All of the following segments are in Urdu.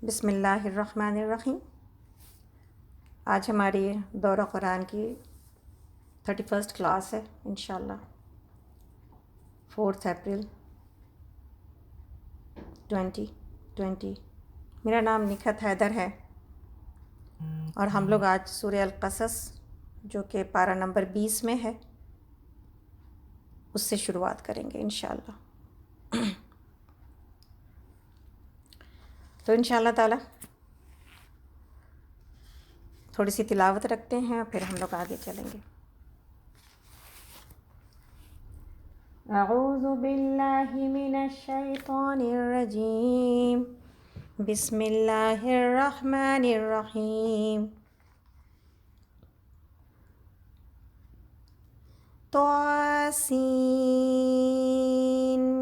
بسم اللہ الرحمن الرحیم۔ آج ہماری دورہ قرآن کی 31 کلاس ہے انشاءاللہ 4 اپریل 2020۔ میرا نام نکھت حیدر ہے اور ہم لوگ آج سورہ القصص جو کہ پارہ نمبر 20 میں ہے اس سے شروعات کریں گے انشاءاللہ۔ تو انشاءاللہ تعالی تھوڑی سی تلاوت رکھتے ہیں اور پھر ہم لوگ آگے چلیں گے۔ اعوذ باللہ من الشیطان الرجیم، بسم اللہ الرحمن الرحیم۔ طاسین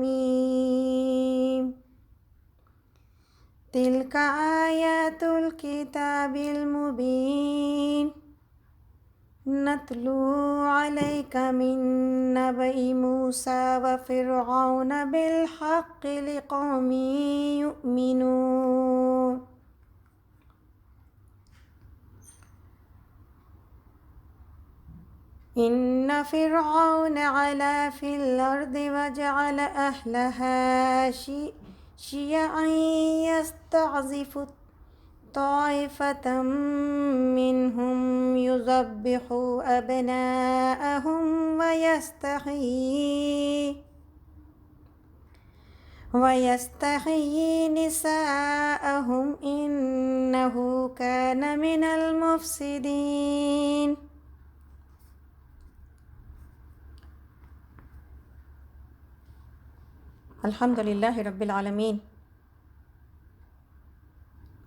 میم، تلک آیات الکتاب المبین، نتلو علیک من نبأ موسیٰ وفرعون بالحق لقوم یؤمنون۔ ان فرعون علا فی الارض وجعل اہلها شیعا یستضعف طائفة منهم یذبح ابناءهم ویستحیی نساءهم انه کان من المفسدین۔ الحمد للہ رب العالمین،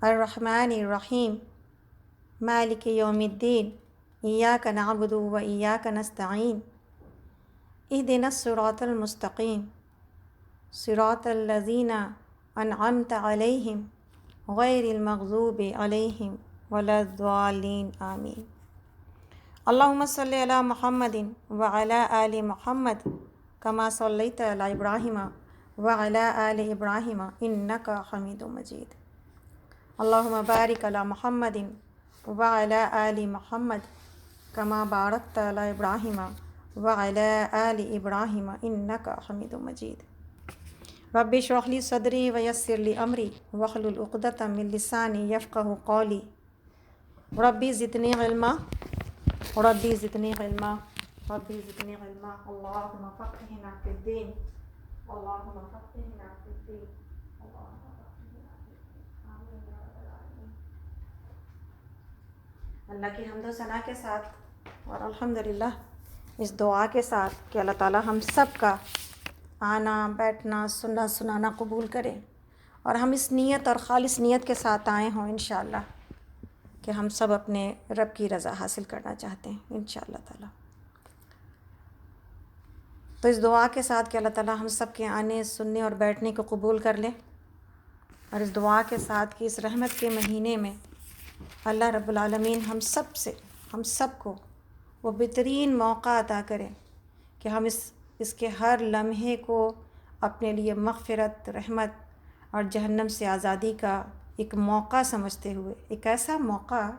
الرحمن الرحیم، مالک یوم الدین، ایاک نعبد و ایاک نستعین، اہدنا الصراط المستقیم، صراط الذین انعمت علیہم غیر المغضوب علیہم ولا الضالین، آمین۔ اللہم صلی علی محمد وعلی آل محمد کما صلیت علی ابراہیم وعلی آل ابراہیم انک حمید مجید۔ اللہم بارک علی محمد وعلی آل محمد کما بارکت علی ابراہیم وعلی آل ابراہیم انک حمید مجید۔ رب اشرح لی صدری ویسر لی امری واحلل عقدۃ من لسانی یفقہوا قولی۔ ربی زدنی علما، ربی زدنی علما، ربی زدنی علما، اللہم فقہنا فی الدین، اللہم فقہنا فی الدین، اللہم فقہنا فی الدین، آمین یا رب العالمین۔ اللہ کی حمد و ثنا کے ساتھ اور الحمدللہ اس دعا کے ساتھ کہ اللہ تعالی ہم سب کا آنا بیٹھنا سننا سنانا قبول کرے اور ہم اس نیت اور خالص نیت کے ساتھ آئے ہوں انشاءاللہ کہ ہم سب اپنے رب کی رضا حاصل کرنا چاہتے ہیں انشاءاللہ تعالی۔ تو اس دعا کے ساتھ کہ اللہ تعالی ہم سب کے آنے سننے اور بیٹھنے کو قبول کر لے، اور اس دعا کے ساتھ کہ اس رحمت کے مہینے میں اللہ رب العالمین ہم سب کو وہ بہترین موقع عطا کرے کہ ہم اس کے ہر لمحے کو اپنے لیے مغفرت، رحمت اور جہنم سے آزادی کا ایک موقع سمجھتے ہوئے، ایک ایسا موقع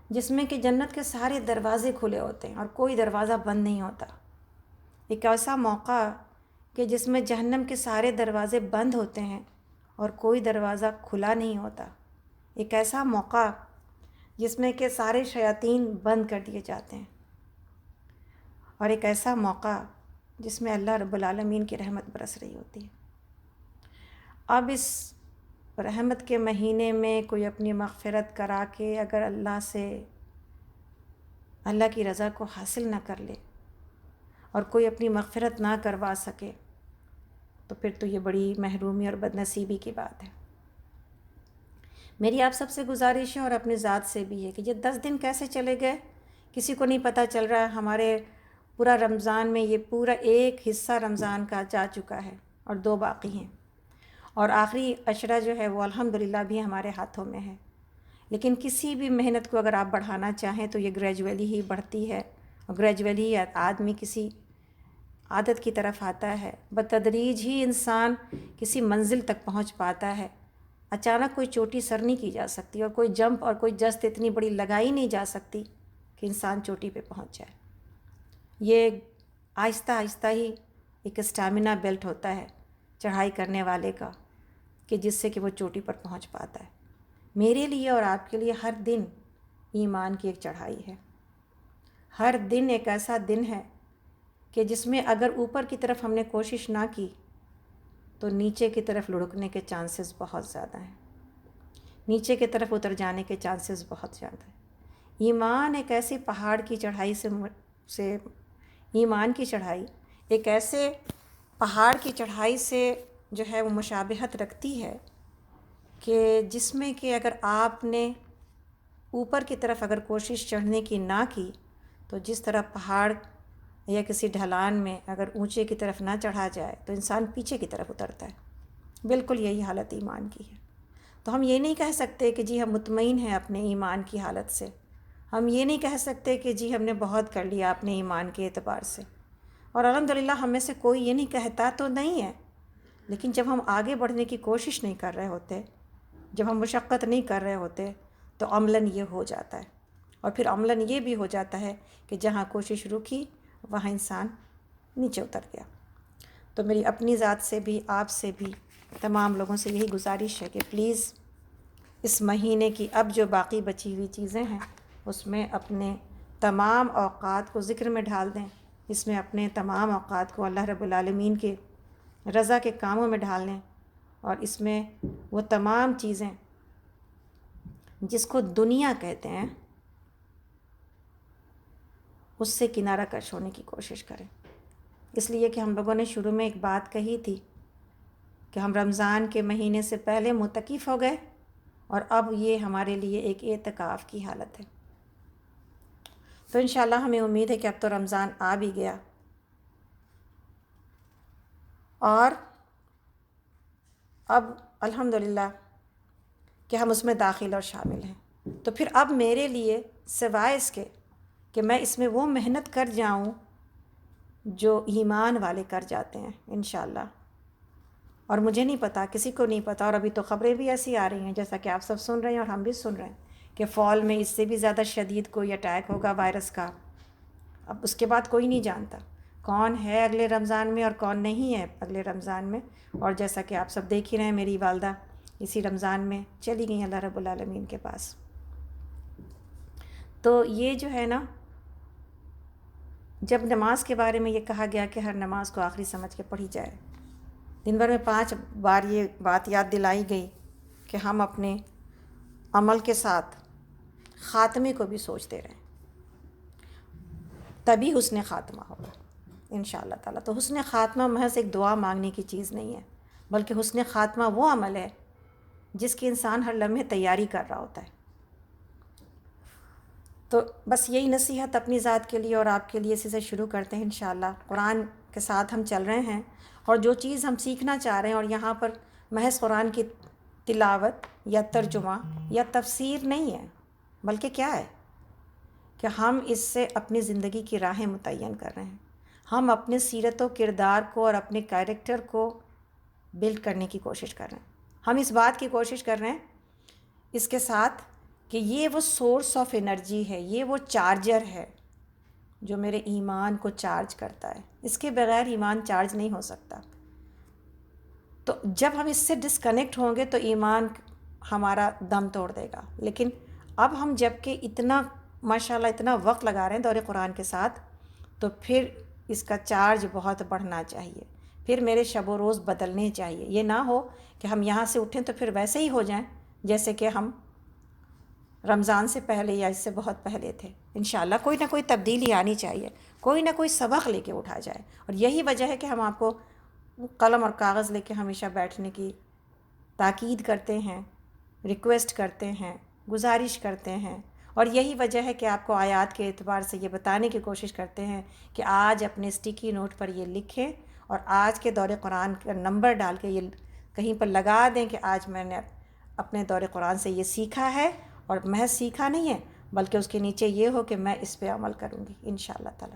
جس میں کہ جنت کے سارے دروازے کھلے ہوتے ہیں اور کوئی دروازہ بند نہیں ہوتا، ایک ایسا موقع کہ جس میں جہنم کے سارے دروازے بند ہوتے ہیں اور کوئی دروازہ کھلا نہیں ہوتا، ایک ایسا موقع جس میں کہ سارے شیاطین بند کر دیے جاتے ہیں، اور ایک ایسا موقع جس میں اللہ رب العالمین کی رحمت برس رہی ہوتی ہے۔ اب اس رحمت کے مہینے میں کوئی اپنی مغفرت کرا کے اگر اللہ کی رضا کو حاصل نہ کر لے اور کوئی اپنی مغفرت نہ کروا سکے تو پھر تو یہ بڑی محرومی اور بدنصیبی کی بات ہے۔ میری آپ سب سے گزارش ہے اور اپنی ذات سے بھی ہے کہ یہ 10 دن کیسے چلے گئے کسی کو نہیں پتہ چل رہا ہے۔ ہمارے پورا رمضان میں یہ پورا ایک حصہ رمضان کا جا چکا ہے اور 2 باقی ہیں، اور آخری عشرہ جو ہے وہ الحمدللہ بھی ہمارے ہاتھوں میں ہے۔ لیکن کسی بھی محنت کو اگر آپ بڑھانا چاہیں تو یہ گریجولی ہی بڑھتی ہے، اور گریجولی آدمی کسی عادت کی طرف آتا ہے، بتدریج ہی انسان کسی منزل تک پہنچ پاتا ہے۔ اچانک کوئی چوٹی سر نہیں کی جا سکتی، اور کوئی جمپ اور کوئی جست اتنی بڑی لگائی نہیں جا سکتی کہ انسان چوٹی پہ پہنچ جائے۔ یہ آہستہ آہستہ ہی ایک اسٹیمنا بیلٹ ہوتا ہے چڑھائی کرنے والے کا، کہ جس سے کہ وہ چوٹی پر پہنچ پاتا ہے۔ میرے لیے اور آپ کے لیے ہر دن ایمان کی ایک چڑھائی ہے۔ ہر دن ایک ایسا دن ہے کہ جس میں اگر اوپر کی طرف ہم نے کوشش نہ کی تو نیچے کی طرف لڑکنے کے چانسز بہت زیادہ ہیں، نیچے کی طرف اتر جانے کے چانسز بہت زیادہ ہیں۔ ایمان ایک ایسی پہاڑ کی چڑھائی سے ایمان کی چڑھائی ایک ایسے پہاڑ کی چڑھائی سے جو ہے وہ مشابہت رکھتی ہے کہ جس میں کہ اگر آپ نے اوپر کی طرف اگر کوشش چڑھنے کی نہ کی تو جس طرح پہاڑ یا کسی ڈھلان میں اگر اونچے کی طرف نہ چڑھا جائے تو انسان پیچھے کی طرف اترتا ہے، بالکل یہی حالت ایمان کی ہے۔ تو ہم یہ نہیں کہہ سکتے کہ جی ہم مطمئن ہیں اپنے ایمان کی حالت سے، ہم یہ نہیں کہہ سکتے کہ جی ہم نے بہت کر لیا اپنے ایمان کے اعتبار سے، اور الحمدللہ ہم میں سے کوئی یہ نہیں کہتا تو نہیں ہے، لیکن جب ہم آگے بڑھنے کی کوشش نہیں کر رہے ہوتے، جب ہم مشقت نہیں کر رہے ہوتے تو عملاً یہ ہو جاتا ہے، اور پھر عملاً یہ بھی ہو جاتا ہے کہ جہاں کوشش رکی وہاں انسان نیچے اتر گیا۔ تو میری اپنی ذات سے بھی، آپ سے بھی، تمام لوگوں سے یہی گزارش ہے کہ پلیز اس مہینے کی اب جو باقی بچی ہوئی چیزیں ہیں اس میں اپنے تمام اوقات کو ذکر میں ڈھال دیں، اس میں اپنے تمام اوقات کو اللہ رب العالمین کے رضا کے کاموں میں ڈھال دیں، اور اس میں وہ تمام چیزیں جس کو دنیا کہتے ہیں اس سے کنارہ کش ہونے کی کوشش کریں۔ اس لیے کہ ہم لوگوں نے شروع میں ایک بات کہی تھی کہ ہم رمضان کے مہینے سے پہلے معتکف ہو گئے، اور اب یہ ہمارے لیے ایک اعتکاف کی حالت ہے۔ تو انشاءاللہ ہمیں امید ہے کہ اب تو رمضان آ بھی گیا، اور اب الحمدللہ کہ ہم اس میں داخل اور شامل ہیں۔ تو پھر اب میرے لیے سوائے اس کے کہ میں اس میں وہ محنت کر جاؤں جو ایمان والے کر جاتے ہیں انشاءاللہ، اور مجھے نہیں پتا، کسی کو نہیں پتا، اور ابھی تو خبریں بھی ایسی آ رہی ہیں جیسا کہ آپ سب سن رہے ہیں اور ہم بھی سن رہے ہیں کہ فال میں اس سے بھی زیادہ شدید کوئی اٹیک ہوگا وائرس کا۔ اب اس کے بعد کوئی نہیں جانتا کون ہے اگلے رمضان میں اور کون نہیں ہے اگلے رمضان میں، اور جیسا کہ آپ سب دیکھ ہی رہے ہیں میری والدہ اسی رمضان میں چلی گئی اللہ رب العالمین کے پاس۔ تو یہ جو ہے نا، جب نماز کے بارے میں یہ کہا گیا کہ ہر نماز کو آخری سمجھ کے پڑھی جائے، دن بھر میں 5 بار یہ بات یاد دلائی گئی کہ ہم اپنے عمل کے ساتھ خاتمے کو بھی سوچتے رہیں، تبھی حسن خاتمہ ہوگا انشاءاللہ تعالیٰ۔ تو حسن خاتمہ محض ایک دعا مانگنے کی چیز نہیں ہے، بلکہ حسن خاتمہ وہ عمل ہے جس کی انسان ہر لمحے تیاری کر رہا ہوتا ہے۔ تو بس یہی نصیحت اپنی ذات کے لیے اور آپ کے لیے اسی سے شروع کرتے ہیں انشاءاللہ۔ قرآن کے ساتھ ہم چل رہے ہیں، اور جو چیز ہم سیکھنا چاہ رہے ہیں، اور یہاں پر محض قرآن کی تلاوت یا ترجمہ یا تفسیر نہیں ہے، بلکہ کیا ہے کہ ہم اس سے اپنی زندگی کی راہیں متعین کر رہے ہیں، ہم اپنے سیرت و کردار کو اور اپنے کیریکٹر کو بلڈ کرنے کی کوشش کر رہے ہیں۔ ہم اس بات کی کوشش کر رہے ہیں اس کے ساتھ کہ یہ وہ سورس آف انرجی ہے، یہ وہ چارجر ہے جو میرے ایمان کو چارج کرتا ہے، اس کے بغیر ایمان چارج نہیں ہو سکتا۔ تو جب ہم اس سے ڈسکنیکٹ ہوں گے تو ایمان ہمارا دم توڑ دے گا۔ لیکن اب ہم جب کہ اتنا ماشاءاللہ اتنا وقت لگا رہے ہیں دور قرآن کے ساتھ، تو پھر اس کا چارج بہت بڑھنا چاہیے، پھر میرے شب و روز بدلنے چاہیے۔ یہ نہ ہو کہ ہم یہاں سے اٹھیں تو پھر ویسے ہی ہو جائیں جیسے کہ ہم رمضان سے پہلے یا اس سے بہت پہلے تھے۔ انشاءاللہ کوئی نہ کوئی تبدیلی آنی چاہیے، کوئی نہ کوئی سبق لے کے اٹھا جائے، اور یہی وجہ ہے کہ ہم آپ کو قلم اور کاغذ لے کے ہمیشہ بیٹھنے کی تاکید کرتے ہیں، ریکویسٹ کرتے ہیں، گزارش کرتے ہیں، اور یہی وجہ ہے کہ آپ کو آیات کے اعتبار سے یہ بتانے کی کوشش کرتے ہیں کہ آج اپنے اسٹیکی نوٹ پر یہ لکھیں، اور آج کے دور قرآن کا نمبر ڈال کے یہ کہیں پر لگا دیں کہ آج میں نے اپنے دور قرآن سے یہ سیکھا ہے، اور محض سیکھا نہیں ہے بلکہ اس کے نیچے یہ ہو کہ میں اس پہ عمل کروں گی انشاءاللہ تعالی۔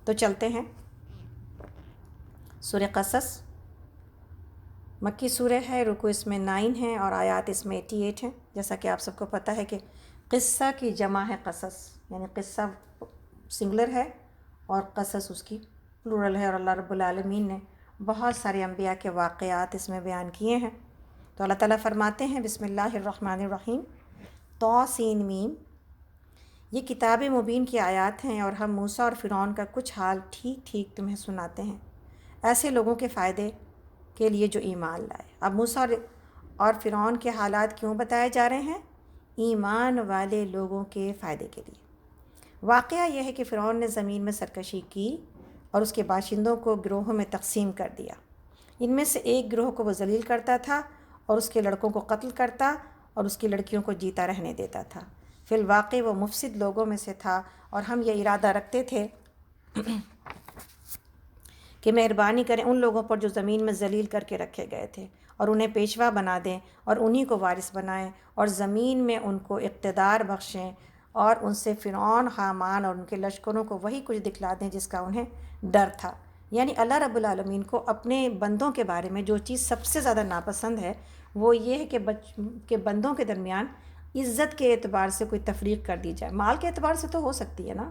تو چلتے ہیں سورہ قصص مکی سورہ ہے، رکو اس میں 9 ہیں اور آیات اس میں 88 ہیں۔ جیسا کہ آپ سب کو پتہ ہے کہ قصہ کی جمع ہے قصص، یعنی قصہ سنگولر ہے اور قصص اس کی پلورل ہے، اور اللہ رب العالمین نے بہت سارے انبیاء کے واقعات اس میں بیان کیے ہیں۔ تو اللہ تعالیٰ فرماتے ہیں بسم اللہ الرحمن الرحیم، طاسین میم، یہ کتاب مبین کی آیات ہیں اور ہم موسیٰ اور فرعون کا کچھ حال ٹھیک ٹھیک تمہیں سناتے ہیں، ایسے لوگوں کے فائدے کے لیے جو ایمان لائے۔ اب موسیٰ اور فرعون کے حالات کیوں بتائے جا رہے ہیں؟ ایمان والے لوگوں کے فائدے کے لیے۔ واقعہ یہ ہے کہ فرعون نے زمین میں سرکشی کی اور اس کے باشندوں کو گروہوں میں تقسیم کر دیا۔ ان میں سے ایک گروہ کو وہ ذلیل کرتا تھا اور اس کے لڑکوں کو قتل کرتا اور اس کی لڑکیوں کو جیتا رہنے دیتا تھا۔ فی الواقع وہ مفسد لوگوں میں سے تھا، اور ہم یہ ارادہ رکھتے تھے کہ مہربانی کریں ان لوگوں پر جو زمین میں ذلیل کر کے رکھے گئے تھے، اور انہیں پیشوا بنا دیں اور انہی کو وارث بنائیں، اور زمین میں ان کو اقتدار بخشیں، اور ان سے فرعون، حامان اور ان کے لشکروں کو وہی کچھ دکھلا دیں جس کا انہیں ڈر تھا۔ یعنی اللہ رب العالمین کو اپنے بندوں کے بارے میں جو چیز سب سے زیادہ ناپسند ہے وہ یہ ہے کہ بندوں کے درمیان عزت کے اعتبار سے کوئی تفریق کر دی جائے۔ مال کے اعتبار سے تو ہو سکتی ہے نا،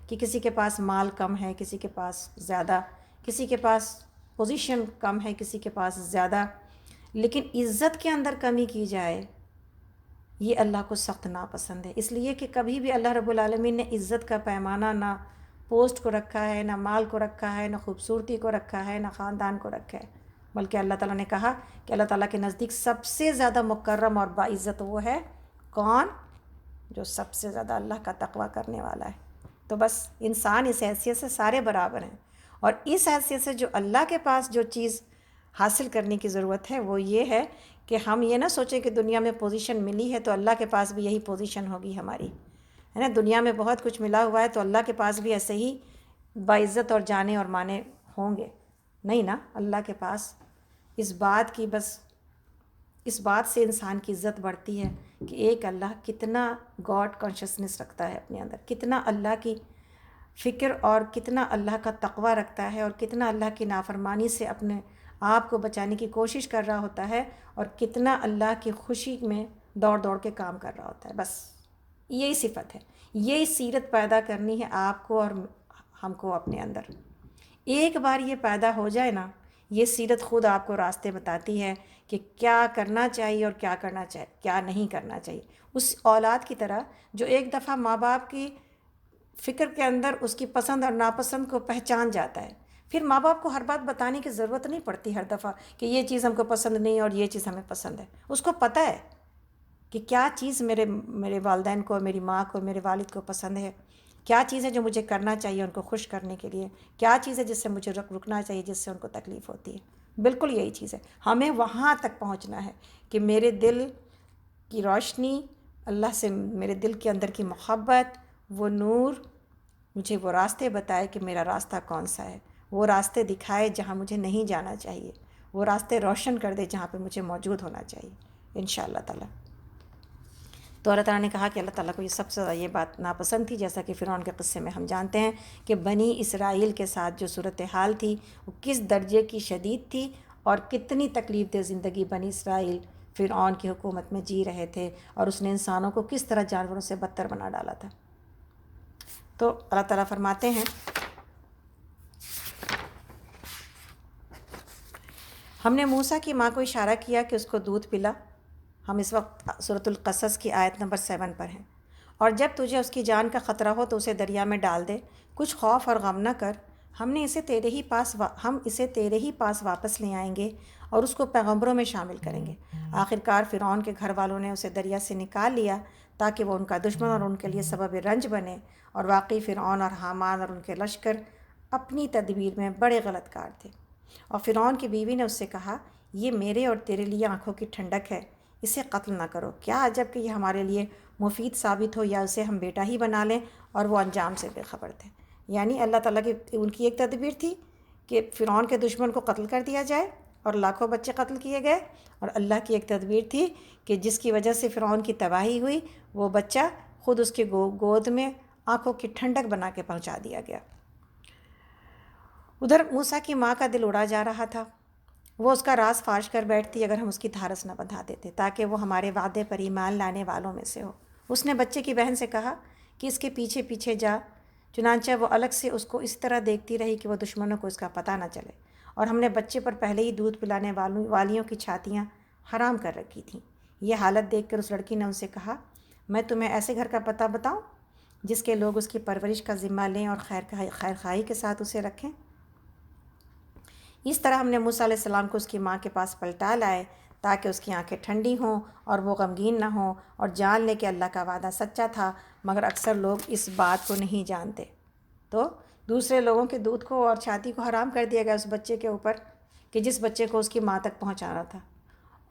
کہ کسی کے پاس مال کم ہے، کسی کے پاس زیادہ، کسی کے پاس پوزیشن کم ہے، کسی کے پاس زیادہ، لیکن عزت کے اندر کمی کی جائے یہ اللہ کو سخت ناپسند ہے۔ اس لیے کہ کبھی بھی اللہ رب العالمین نے عزت کا پیمانہ نہ پوسٹ کو رکھا ہے، نہ مال کو رکھا ہے، نہ خوبصورتی کو رکھا ہے، نہ خاندان کو رکھا ہے، بلکہ اللہ تعالیٰ نے کہا کہ اللہ تعالیٰ کے نزدیک سب سے زیادہ مکرم اور باعزت وہ ہے کون؟ جو سب سے زیادہ اللہ کا تقویٰ کرنے والا ہے۔ تو بس انسان اس حیثیت سے سارے برابر ہیں، اور اس حیثیت سے جو اللہ کے پاس جو چیز حاصل کرنے کی ضرورت ہے وہ یہ ہے کہ ہم یہ نہ سوچیں کہ دنیا میں پوزیشن ملی ہے تو اللہ کے پاس بھی یہی پوزیشن ہوگی ہماری، ہے نا۔ دنیا میں بہت کچھ ملا ہوا ہے تو اللہ کے پاس بھی ایسے ہی باعزت اور جانے اور مانے ہوں گے، نہیں نا۔ اللہ کے پاس اس بات سے انسان کی عزت بڑھتی ہے کہ ایک اللہ کتنا گاڈ کانشسنس رکھتا ہے اپنے اندر، کتنا اللہ کی فکر اور کتنا اللہ کا تقویٰ رکھتا ہے، اور کتنا اللہ کی نافرمانی سے اپنے آپ کو بچانے کی کوشش کر رہا ہوتا ہے، اور کتنا اللہ کی خوشی میں دوڑ دوڑ کے کام کر رہا ہوتا ہے۔ بس یہی صفت ہے، یہی سیرت پیدا کرنی ہے آپ کو اور ہم کو اپنے اندر۔ ایک بار یہ پیدا ہو جائے نا، یہ سیرت خود آپ کو راستے بتاتی ہے کہ کیا کرنا چاہیے اور کیا کرنا چاہیے، کیا نہیں کرنا چاہیے۔ اس اولاد کی طرح جو ایک دفعہ ماں باپ کی فکر کے اندر اس کی پسند اور ناپسند کو پہچان جاتا ہے، پھر ماں باپ کو ہر بات بتانے کی ضرورت نہیں پڑتی ہر دفعہ کہ یہ چیز ہم کو پسند نہیں اور یہ چیز ہمیں پسند ہے۔ اس کو پتہ ہے کہ کیا چیز میرے والدین کو، میری ماں کو، میرے والد کو پسند ہے، کیا چیز ہے جو مجھے کرنا چاہیے ان کو خوش کرنے کے لیے، کیا چیز ہے جس سے مجھے رکنا چاہیے جس سے ان کو تکلیف ہوتی ہے۔ بالکل یہی چیز ہے، ہمیں وہاں تک پہنچنا ہے کہ میرے دل کی روشنی، اللہ سے میرے دل کے اندر کی محبت، وہ نور مجھے وہ راستے بتائے کہ میرا راستہ کون سا ہے، وہ راستے دکھائے جہاں مجھے نہیں جانا چاہیے، وہ راستے روشن کر دے جہاں پہ مجھے موجود ہونا چاہیے انشاءاللہ تعالیٰ۔ تو اللہ تعالیٰ نے کہا کہ اللہ تعالیٰ کو یہ سب سے زیادہ یہ بات ناپسند تھی، جیسا کہ فرعون کے قصے میں ہم جانتے ہیں کہ بنی اسرائیل کے ساتھ جو صورتحال تھی وہ کس درجے کی شدید تھی، اور کتنی تکلیف دہ زندگی بنی اسرائیل فرعون کی حکومت میں جی رہے تھے، اور اس نے انسانوں کو کس طرح جانوروں سے بدتر بنا ڈالا تھا۔ تو اللہ تعالیٰ فرماتے ہیں ہم نے موسیٰ کی ماں کو اشارہ کیا کہ اس کو دودھ پلا۔ ہم اس وقت سورۃ القصص کی آیت نمبر 7 پر ہیں۔ اور جب تجھے اس کی جان کا خطرہ ہو تو اسے دریا میں ڈال دے، کچھ خوف اور غم نہ کر، ہم اسے تیرے ہی پاس واپس لے آئیں گے اور اس کو پیغمبروں میں شامل کریں گے۔ آخرکار فرعون کے گھر والوں نے اسے دریا سے نکال لیا تاکہ وہ ان کا دشمن اور ان کے لیے سبب رنج بنے، اور واقعی فرعون اور حامان اور ان کے لشکر اپنی تدبیر میں بڑے غلط کار تھے۔ اور فرعون کی بیوی نے اس سے کہا، یہ میرے اور تیرے لیے آنکھوں کی ٹھنڈک ہے، اسے قتل نہ کرو، کیا عجب کہ یہ ہمارے لیے مفید ثابت ہو، یا اسے ہم بیٹا ہی بنا لیں۔ اور وہ انجام سے بے خبر تھے۔ یعنی اللہ تعالیٰ کی ان کی ایک تدبیر تھی کہ فرعون کے دشمن کو قتل کر دیا جائے، اور لاکھوں بچے قتل کیے گئے، اور اللہ کی ایک تدبیر تھی کہ جس کی وجہ سے فرعون کی تباہی ہوئی، وہ بچہ خود اس کے گود میں آنکھوں کی ٹھنڈک بنا کے پہنچا دیا گیا۔ ادھر موسیٰ کی ماں کا دل اڑا جا رہا تھا، وہ اس کا راز فاش کر بیٹھتی اگر ہم اس کی دھارس نہ بندھا دیتے تاکہ وہ ہمارے وعدے پر ایمان لانے والوں میں سے ہو۔ اس نے بچے کی بہن سے کہا کہ اس کے پیچھے پیچھے جا، چنانچہ وہ الگ سے اس کو اس طرح دیکھتی رہی کہ وہ دشمنوں کو اس کا پتہ نہ چلے، اور ہم نے بچے پر پہلے ہی دودھ پلانے والیوں کی چھاتیاں حرام کر رکھی تھیں۔ یہ حالت دیکھ کر اس لڑکی نے ان سے کہا، میں تمہیں ایسے گھر کا پتہ بتاؤں جس کے لوگ اس کی پرورش کا ذمہ لیں اور خیر خواہی کے ساتھ اسے رکھیں۔ اس طرح ہم نے موسیٰ علیہ السلام کو اس کی ماں کے پاس پلٹا لائے تاکہ اس کی آنکھیں ٹھنڈی ہوں اور وہ غمگین نہ ہوں اور جان لے کہ اللہ کا وعدہ سچا تھا، مگر اکثر لوگ اس بات کو نہیں جانتے۔ تو دوسرے لوگوں کے دودھ کو اور چھاتی کو حرام کر دیا گیا اس بچے کے اوپر کہ جس بچے کو اس کی ماں تک پہنچانا تھا۔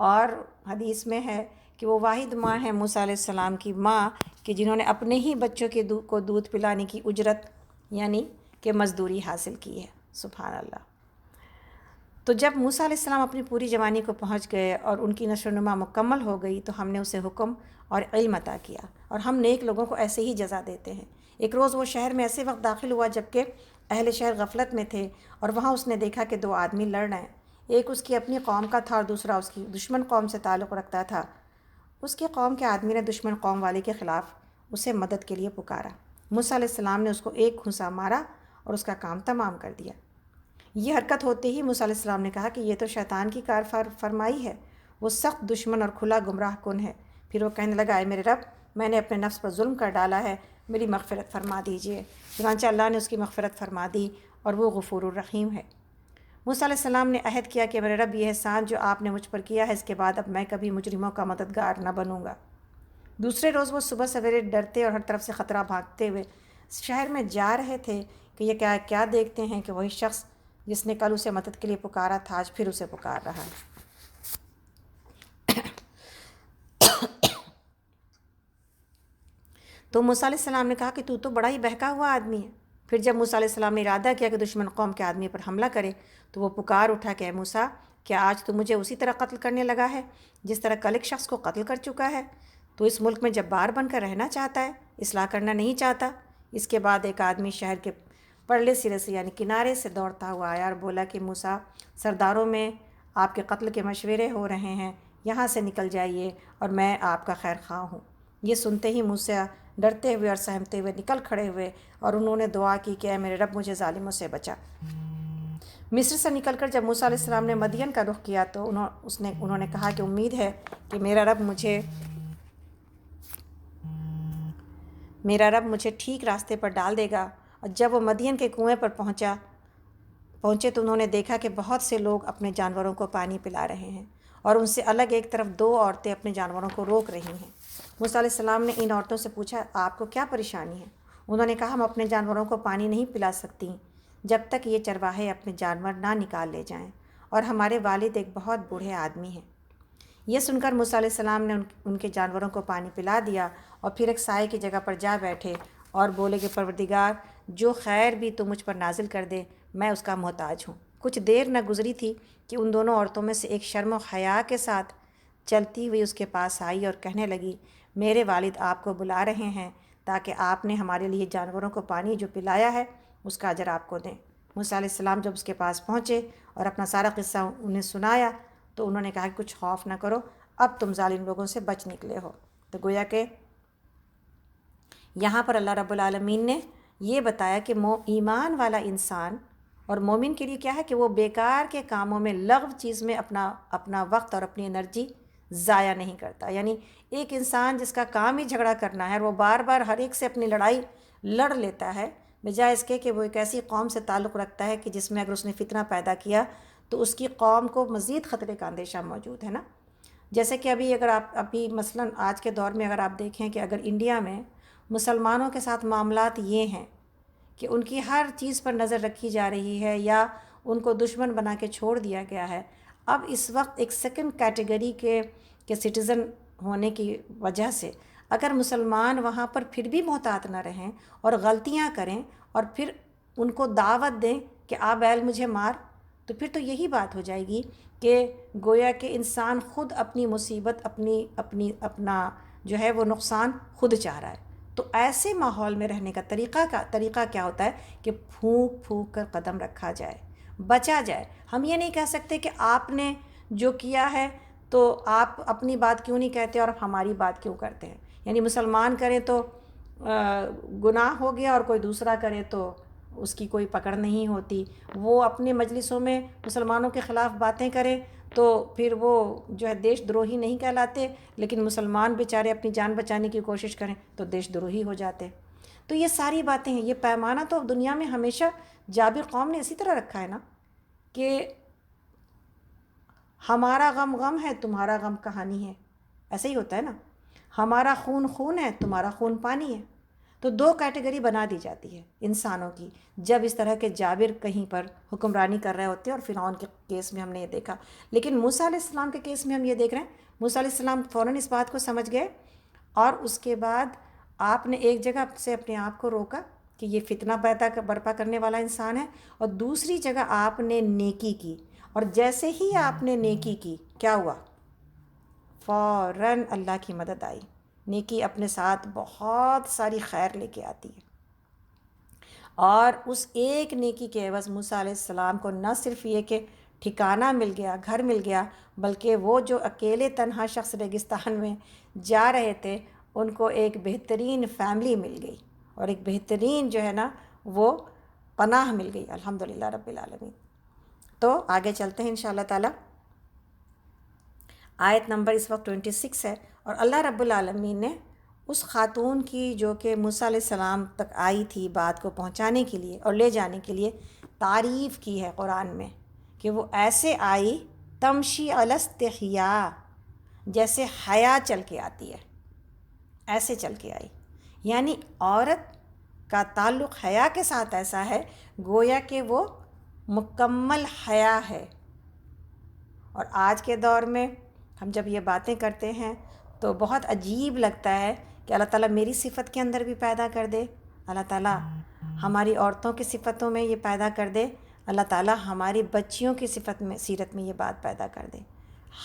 اور حدیث میں ہے کہ وہ واحد ماں ہے موسیٰ علیہ السلام کی ماں کہ جنہوں نے اپنے ہی بچوں کے کو دودھ پلانے کی اجرت یعنی کہ مزدوری حاصل کی ہے۔ سبحان اللہ۔ تو جب موسیٰ علیہ السلام اپنی پوری جوانی کو پہنچ گئے اور ان کی نشو و نما مکمل ہو گئی تو ہم نے اسے حکم اور علم عطا کیا، اور ہم نیک لوگوں کو ایسے ہی جزا دیتے ہیں۔ ایک روز وہ شہر میں ایسے وقت داخل ہوا جبکہ اہل شہر غفلت میں تھے، اور وہاں اس نے دیکھا کہ 2 آدمی لڑ رہے ہیں، ایک اس کی اپنی قوم کا تھا اور دوسرا اس کی دشمن قوم سے تعلق رکھتا تھا۔ اس کی قوم کے آدمی نے دشمن قوم والے کے خلاف اسے مدد کے لیے پکارا۔ موسیٰ علیہ السلام نے اس کو ایک گھونسا مارا اور اس کا کام تمام کر دیا۔ یہ حرکت ہوتے ہی موسیٰ علیہ السلام نے کہا کہ یہ تو شیطان کی کار فرمائی ہے، وہ سخت دشمن اور کھلا گمراہ کن ہے۔ پھر وہ کہنے لگا، اے میرے رب، میں نے اپنے نفس پر ظلم کر ڈالا ہے، میری مغفرت فرما دیجیے۔ چنانچہ اللہ نے اس کی مغفرت فرما دی اور وہ غفور الرحیم ہے۔ موسیٰ علیہ السلام نے عہد کیا کہ میرے رب، یہ احسان جو آپ نے مجھ پر کیا ہے اس کے بعد اب میں کبھی مجرموں کا مددگار نہ بنوں گا۔ دوسرے روز وہ صبح سویرے ڈرتے اور ہر طرف سے خطرہ بھاگتے ہوئے شہر میں جا رہے تھے کہ یہ کیا دیکھتے ہیں کہ وہی شخص جس نے کل اسے مدد کے لیے پکارا تھا آج پھر اسے پکار رہا ہے۔ تو موسیٰ علیہ السلام نے کہا کہ تو بڑا ہی بہکا ہوا آدمی ہے۔ پھر جب موسیٰ علیہ السلام نے ارادہ کیا کہ دشمن قوم کے آدمی پر حملہ کرے تو وہ پکار اٹھا کہ اے موسیٰ، کیا آج تو مجھے اسی طرح قتل کرنے لگا ہے جس طرح کل ایک شخص کو قتل کر چکا ہے؟ تو اس ملک میں جبار بن کر رہنا چاہتا ہے، اصلاح کرنا نہیں چاہتا؟ اس کے بعد ایک آدمی شہر کے پرلے سرے سے یعنی کنارے سے دوڑتا ہوا آیا اور بولا کہ موسیٰ، سرداروں میں آپ کے قتل کے مشورے ہو رہے ہیں، یہاں سے نکل جائیے اور میں آپ کا خیر خواہ ہوں۔ یہ سنتے ہی موسیٰ ڈرتے ہوئے اور سہمتے ہوئے نکل کھڑے ہوئے اور انہوں نے دعا کی کہ اے میرے رب، مجھے ظالموں سے بچا۔ مصر سے نکل کر جب موسیٰ علیہ السلام نے مدین کا رخ کیا تو انہوں نے کہا کہ امید ہے کہ میرا رب مجھے ٹھیک راستے پر ڈال دے گا۔ اور جب وہ مدین کے کنویں پر پہنچے تو انہوں نے دیکھا کہ بہت سے لوگ اپنے جانوروں کو پانی پلا رہے ہیں اور ان سے الگ ایک طرف 2 عورتیں اپنے جانوروں کو روک رہی ہیں۔ موسیٰ علیہ السلام نے ان عورتوں سے پوچھا، آپ کو کیا پریشانی ہے؟ انہوں نے کہا، ہم اپنے جانوروں کو پانی نہیں پلا سکتی جب تک یہ چرواہے اپنے جانور نہ نکال لے جائیں، اور ہمارے والد ایک بہت بوڑھے آدمی ہیں۔ یہ سن کر موسیٰ علیہ السلام نے ان کے جانوروں کو پانی پلا دیا اور پھر ایک سائے کی جگہ پر جا بیٹھے اور بولے کہ پروردگار، جو خیر بھی تو مجھ پر نازل کر دے، میں اس کا محتاج ہوں۔ کچھ دیر نہ گزری تھی کہ ان دونوں عورتوں میں سے ایک شرم و حیا کے ساتھ چلتی ہوئی اس کے پاس آئی اور کہنے لگی، میرے والد آپ کو بلا رہے ہیں تاکہ آپ نے ہمارے لیے جانوروں کو پانی جو پلایا ہے اس کا اجر آپ کو دیں۔ موسیٰ علیہ السلام جب اس کے پاس پہنچے اور اپنا سارا قصہ انہیں سنایا تو انہوں نے کہا کہ کچھ خوف نہ کرو، اب تم ظالم لوگوں سے بچ نکلے ہو۔ تو گویا کہ یہاں پر اللہ رب العالمین نے یہ بتایا کہ ایمان والا انسان اور مومن کے لیے کیا ہے کہ وہ بیکار کے کاموں میں، لغو چیز میں اپنا وقت اور اپنی انرجی ضائع نہیں کرتا۔ یعنی ایک انسان جس کا کام ہی جھگڑا کرنا ہے اور وہ بار بار ہر ایک سے اپنی لڑائی لڑ لیتا ہے، بجائے اس کے کہ وہ ایک ایسی قوم سے تعلق رکھتا ہے کہ جس میں اگر اس نے فتنہ پیدا کیا تو اس کی قوم کو مزید خطرے کا اندیشہ موجود ہے نا۔ جیسے کہ ابھی مثلاً آج کے دور میں اگر آپ دیکھیں کہ اگر انڈیا میں مسلمانوں کے ساتھ معاملات یہ ہیں کہ ان کی ہر چیز پر نظر رکھی جا رہی ہے یا ان کو دشمن بنا کے چھوڑ دیا گیا ہے، اب اس وقت ایک سیکنڈ کیٹیگری کے سٹیزن ہونے کی وجہ سے اگر مسلمان وہاں پر پھر بھی محتاط نہ رہیں اور غلطیاں کریں اور پھر ان کو دعوت دیں کہ آ بیل مجھے مار، تو پھر تو یہی بات ہو جائے گی کہ گویا کہ انسان خود اپنی مصیبت اپنا جو ہے وہ نقصان خود چاہ رہا ہے۔ تو ایسے ماحول میں رہنے کا طریقہ کیا ہوتا ہے کہ پھونک پھونک کر قدم رکھا جائے۔ بچا جائے۔ ہم یہ نہیں کہہ سکتے کہ آپ نے جو کیا ہے تو آپ اپنی بات کیوں نہیں کہتے اور ہماری بات کیوں کرتے ہیں، یعنی مسلمان کرے تو گناہ ہو گیا اور کوئی دوسرا کرے تو اس کی کوئی پکڑ نہیں ہوتی۔ وہ اپنے مجلسوں میں مسلمانوں کے خلاف باتیں کرے تو پھر وہ جو ہے دیش دروہی نہیں کہلاتے، لیکن مسلمان بیچارے اپنی جان بچانے کی کوشش کریں تو دیش دروہی ہو جاتے۔ تو یہ ساری باتیں ہیں، یہ پیمانہ تو دنیا میں ہمیشہ جابر قوم نے اسی طرح رکھا ہے نا، کہ ہمارا غم غم ہے، تمہارا غم کہانی ہے، ایسے ہی ہوتا ہے نا، ہمارا خون خون ہے، تمہارا خون پانی ہے۔ تو دو کیٹیگری بنا دی جاتی ہے انسانوں کی جب اس طرح کے جابر کہیں پر حکمرانی کر رہے ہوتے ہیں، اور فرعون کے کیس میں ہم نے یہ دیکھا۔ لیکن موسیٰ علیہ السلام کے کیس میں ہم یہ دیکھ رہے ہیں، موسیٰ علیہ السلام فوراً اس بات کو سمجھ گئے، اور اس کے بعد آپ نے ایک جگہ سے اپنے آپ کو روکا کہ یہ فتنہ برپا کرنے والا انسان ہے، اور دوسری جگہ آپ نے نیکی کی، اور جیسے ہی آپ نے نیکی کی کیا ہوا؟ فوراً اللہ کی مدد آئی۔ نیکی اپنے ساتھ بہت ساری خیر لے کے آتی ہے، اور اس ایک نیکی کے عوض موسیٰ علیہ السلام کو نہ صرف یہ کہ ٹھکانہ مل گیا، گھر مل گیا، بلکہ وہ جو اکیلے تنہا شخص ریگستان میں جا رہے تھے ان کو ایک بہترین فیملی مل گئی، اور ایک بہترین جو ہے نا وہ پناہ مل گئی، الحمدللہ رب العالمین۔ تو آگے چلتے ہیں انشاءاللہ تعالی۔ آیت نمبر اس وقت 26 ہے، اور اللہ رب العالمین نے اس خاتون کی جو کہ موسیٰ علیہ السلام تک آئی تھی بات کو پہنچانے کے لیے اور لے جانے کے لیے، تعریف کی ہے قرآن میں کہ وہ ایسے آئی تمشی علی استحیاء، جیسے حیا چل کے آتی ہے، ایسے چل کے آئی۔ یعنی عورت کا تعلق حیا کے ساتھ ایسا ہے گویا کہ وہ مکمل حیا ہے۔ اور آج کے دور میں ہم جب یہ باتیں کرتے ہیں تو بہت عجیب لگتا ہے کہ اللہ تعالیٰ میری صفت کے اندر بھی پیدا کر دے، اللہ تعالیٰ ہماری عورتوں کی صفتوں میں یہ پیدا کر دے، اللہ تعالیٰ ہماری بچیوں کی صفت میں سیرت میں یہ بات پیدا کر دے۔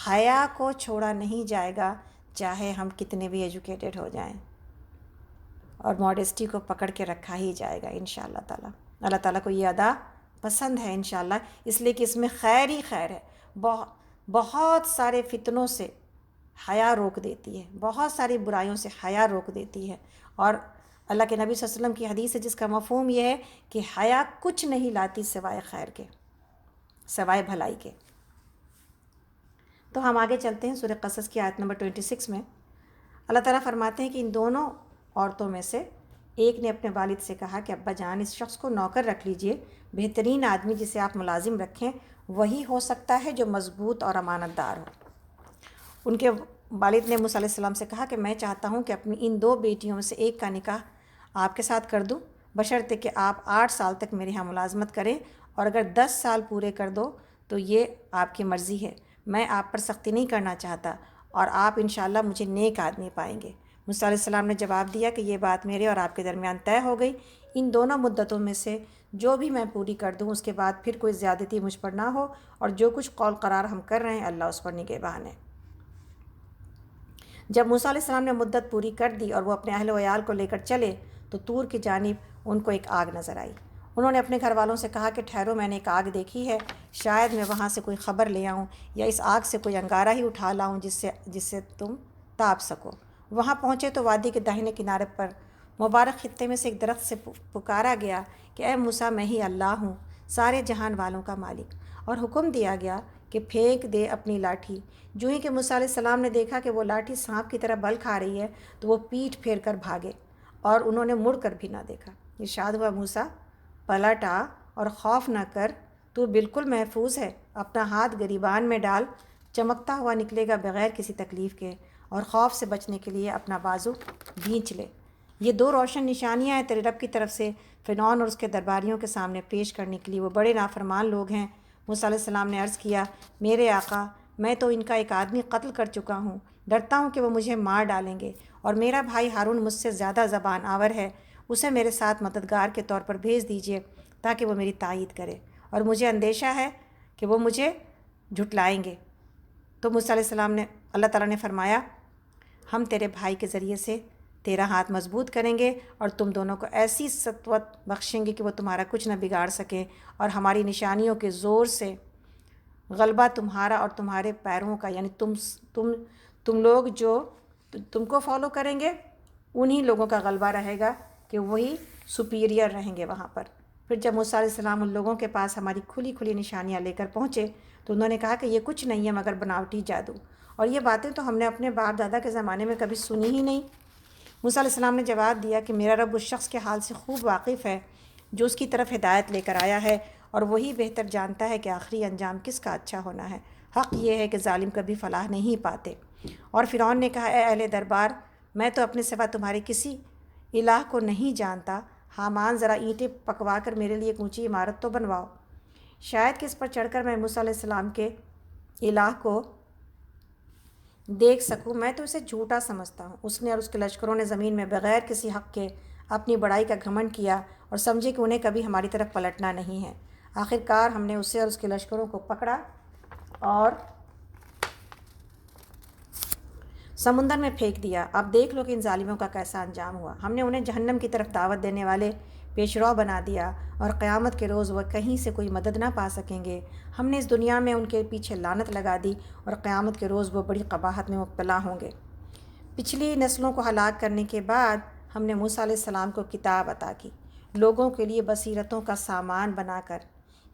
حیا کو چھوڑا نہیں جائے گا چاہے ہم کتنے بھی ایجوکیٹڈ ہو جائیں، اور ماڈسٹی کو پکڑ کے رکھا ہی جائے گا انشاءاللہ تعالیٰ۔ اللہ تعالیٰ کو یہ ادا پسند ہے انشاءاللہ، اس لیے کہ اس میں خیر ہی خیر ہے۔ بہت سارے فتنوں سے حیا روک دیتی ہے، بہت ساری برائیوں سے حیا روک دیتی ہے، اور اللہ کے نبی صلی اللہ علیہ وسلم کی حدیث ہے جس کا مفہوم یہ ہے کہ حیا کچھ نہیں لاتی سوائے خیر کے، سوائے بھلائی کے۔ تو ہم آگے چلتے ہیں سورہ قصص کی آیت نمبر 26 میں۔ اللہ تعالیٰ فرماتے ہیں کہ ان دونوں عورتوں میں سے ایک نے اپنے والد سے کہا کہ ابا جان اس شخص کو نوکر رکھ لیجئے، بہترین آدمی جسے آپ ملازم رکھیں وہی ہو سکتا ہے جو مضبوط اور امانت دار ہو۔ ان کے والد نے موسیٰ علیہ السلام سے کہا کہ میں چاہتا ہوں کہ اپنی ان دو بیٹیوں میں سے ایک کا نکاح آپ کے ساتھ کر دوں، بشرطے کہ آپ 8 سال تک میرے ہاں ملازمت کریں، اور اگر 10 سال پورے کر دو تو یہ آپ کی مرضی ہے، میں آپ پر سختی نہیں کرنا چاہتا، اور آپ انشاءاللہ مجھے نیک آدمی پائیں گے۔ موسیٰ علیہ السلام نے جواب دیا کہ یہ بات میرے اور آپ کے درمیان طے ہو گئی، ان دونوں مدتوں میں سے جو بھی میں پوری کر دوں اس کے بعد پھر کوئی زیادتی مجھ پر نہ ہو، اور جو کچھ قول قرار ہم کر رہے ہیں اللہ اس پر نگہبان ہے۔ جب موسیٰ علیہ السلام نے مدت پوری کر دی اور وہ اپنے اہل و عیال کو لے کر چلے تو طور کی جانب ان کو ایک آگ نظر آئی۔ انہوں نے اپنے گھر والوں سے کہا کہ ٹھہرو، میں نے ایک آگ دیکھی ہے، شاید میں وہاں سے کوئی خبر لے آؤں یا اس آگ سے کوئی انگارہ ہی اٹھا لاؤں جس سے تم تاپ سکو۔ وہاں پہنچے تو وادی کے داہنے کنارے پر مبارک خطے میں سے ایک درخت سے پکارا گیا کہ اے موسیٰ، میں ہی اللہ ہوں، سارے جہان والوں کا مالک، اور حکم دیا گیا کہ پھینک دے اپنی لاٹھی۔ جو ہی کہ موسیٰ علیہ السلام نے دیکھا کہ وہ لاٹھی سانپ کی طرح بل کھا رہی ہے تو وہ پیٹھ پھیر کر بھاگے، اور انہوں نے مڑ کر بھی نہ دیکھا۔ ارشاد ہوا موسیٰ پلٹ آ اور خوف نہ کر، تو بالکل محفوظ ہے، اپنا ہاتھ گریبان میں ڈال، چمکتا ہوا نکلے گا بغیر کسی تکلیف کے، اور خوف سے بچنے کے لیے اپنا بازو بھینچ لے۔ یہ 2 روشن نشانیاں ہیں تیرے رب کی طرف سے فرعون اور اس کے درباریوں کے سامنے پیش کرنے کے لیے، وہ بڑے نافرمان لوگ ہیں۔ موسیٰ علیہ السلام نے عرض کیا میرے آقا، میں تو ان کا ایک آدمی قتل کر چکا ہوں، ڈرتا ہوں کہ وہ مجھے مار ڈالیں گے، اور میرا بھائی ہارون مجھ سے زیادہ زبان آور ہے، اسے میرے ساتھ مددگار کے طور پر بھیج دیجیے تاکہ وہ میری تائید کرے، اور مجھے اندیشہ ہے کہ وہ مجھے جھٹلائیں گے۔ تو موسیٰ علیہ السلام نے اللہ تعالیٰ نے فرمایا ہم تیرے بھائی کے ذریعے سے تیرا ہاتھ مضبوط کریں گے اور تم دونوں کو ایسی سطوت بخشیں گے کہ وہ تمہارا کچھ نہ بگاڑ سکے، اور ہماری نشانیوں کے زور سے غلبہ تمہارا اور تمہارے پیروں کا، یعنی تم لوگ جو تم کو فالو کریں گے انہی لوگوں کا غلبہ رہے گا کہ وہی سپیریئر رہیں گے وہاں پر۔ پھر جب موسیٰ علیہ السلام ان لوگوں کے پاس ہماری کھلی کھلی نشانیاں لے کر پہنچے تو انہوں نے کہا کہ یہ کچھ نہیں ہے مگر بناوٹی جادو، اور یہ باتیں تو ہم نے اپنے باپ دادا کے زمانے میں کبھی سنی ہی نہیں۔ موسیٰ علیہ السلام نے جواب دیا کہ میرا رب اس شخص کے حال سے خوب واقف ہے جو اس کی طرف ہدایت لے کر آیا ہے، اور وہی بہتر جانتا ہے کہ آخری انجام کس کا اچھا ہونا ہے۔ حق یہ ہے کہ ظالم کبھی فلاح نہیں پاتے۔ اور فرعون نے کہا، اے اہل دربار، میں تو اپنے سوا تمہارے کسی الہ کو نہیں جانتا، حامان ذرا اینٹیں پکوا کر میرے لیے ایک اونچی عمارت تو بنواؤ، شاید کہ اس پر چڑھ کر میں موسیٰ علیہ السلام کے الہ کو دیکھ سکوں۔ میں تو اسے جھوٹا سمجھتا ہوں۔ اس نے اور اس کے لشکروں نے زمین میں بغیر کسی حق کے اپنی بڑائی کا گھمنڈ کیا اور سمجھے کہ انہیں کبھی ہماری طرف پلٹنا نہیں ہے۔ آخر کار ہم نے اسے اور اس کے لشکروں کو پکڑا اور سمندر میں پھینک دیا۔ اب دیکھ لو کہ ان ظالموں کا کیسا انجام ہوا۔ ہم نے انہیں جہنم کی طرف دعوت دینے والے پیشرو بنا دیا، اور قیامت کے روز وہ کہیں سے کوئی مدد نہ پا سکیں گے۔ ہم نے اس دنیا میں ان کے پیچھے لعنت لگا دی، اور قیامت کے روز وہ بڑی قباحت میں مبتلا ہوں گے۔ پچھلی نسلوں کو ہلاک کرنے کے بعد ہم نے موسیٰ علیہ السلام کو کتاب عطا کی، لوگوں کے لیے بصیرتوں کا سامان بنا کر،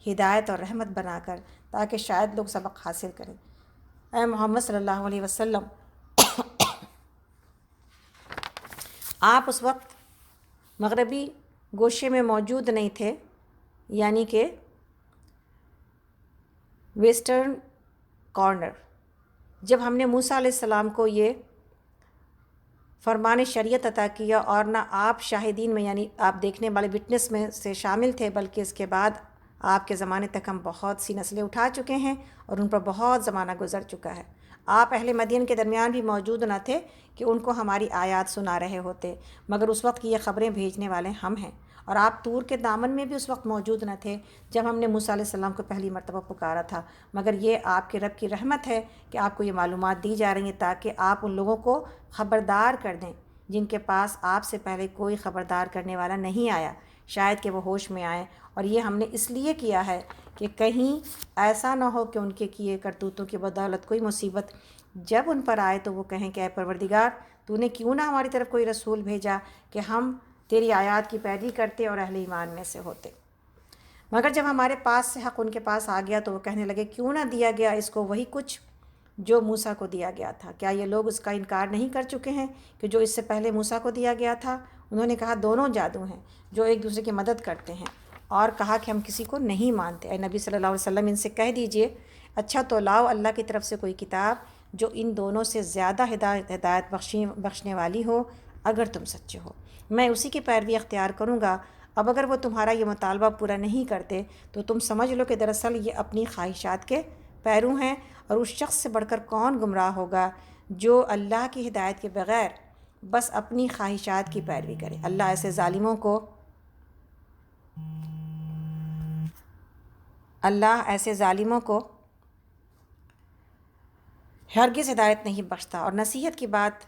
ہدایت اور رحمت بنا کر، تاکہ شاید لوگ سبق حاصل کریں۔ اے محمد صلی اللہ علیہ وسلم، آپ اس وقت مغربی گوشے میں موجود نہیں تھے، یعنی کہ ویسٹرن کارنر، جب ہم نے موسیٰ علیہ السلام کو یہ فرمان شریعت عطا کیا، اور نہ آپ شاہدین میں یعنی آپ دیکھنے والے وٹنس میں سے شامل تھے، بلکہ اس کے بعد آپ کے زمانے تک ہم بہت سی نسلیں اٹھا چکے ہیں اور ان پر بہت زمانہ گزر چکا ہے۔ آپ اہل مدین کے درمیان بھی موجود نہ تھے کہ ان کو ہماری آیات سنا رہے ہوتے، مگر اس وقت کی یہ خبریں بھیجنے والے ہم ہیں۔ اور آپ طور کے دامن میں بھی اس وقت موجود نہ تھے جب ہم نے موسیٰ علیہ السلام کو پہلی مرتبہ پکارا تھا، مگر یہ آپ کے رب کی رحمت ہے کہ آپ کو یہ معلومات دی جا رہی ہیں تاکہ آپ ان لوگوں کو خبردار کر دیں جن کے پاس آپ سے پہلے کوئی خبردار کرنے والا نہیں آیا، شاید کہ وہ ہوش میں آئیں۔ اور یہ ہم نے اس لیے کیا ہے کہ کہیں ایسا نہ ہو کہ ان کے کیے کرتوتوں کی بدولت کوئی مصیبت جب ان پر آئے تو وہ کہیں کہ اے پروردگار، تو نے کیوں نہ ہماری طرف کوئی رسول بھیجا کہ ہم تیری آیات کی پیروی کرتے اور اہل ایمان میں سے ہوتے۔ مگر جب ہمارے پاس سے حق ان کے پاس آ گیا تو وہ کہنے لگے، کیوں نہ دیا گیا اس کو وہی کچھ جو موسیٰ کو دیا گیا تھا؟ کیا یہ لوگ اس کا انکار نہیں کر چکے ہیں کہ جو اس سے پہلے موسیٰ کو دیا گیا تھا؟ انہوں نے کہا، دونوں جادو ہیں جو ایک دوسرے کی مدد کرتے ہیں، اور کہا کہ ہم کسی کو نہیں مانتے۔ اے نبی صلی اللہ علیہ وسلم، ان سے کہہ دیجئے، اچھا تو لاؤ اللہ کی طرف سے کوئی کتاب جو ان دونوں سے زیادہ ہدایت بخشنے والی ہو، اگر تم سچے ہو، میں اسی کی پیروی اختیار کروں گا۔ اب اگر وہ تمہارا یہ مطالبہ پورا نہیں کرتے تو تم سمجھ لو کہ دراصل یہ اپنی خواہشات کے پیرو ہیں، اور اس شخص سے بڑھ کر کون گمراہ ہوگا جو اللہ کی ہدایت کے بغیر بس اپنی خواہشات کی پیروی کرے۔ اللہ ایسے ظالموں کو ہرگز ہدایت نہیں بخشتا، اور نصیحت کی بات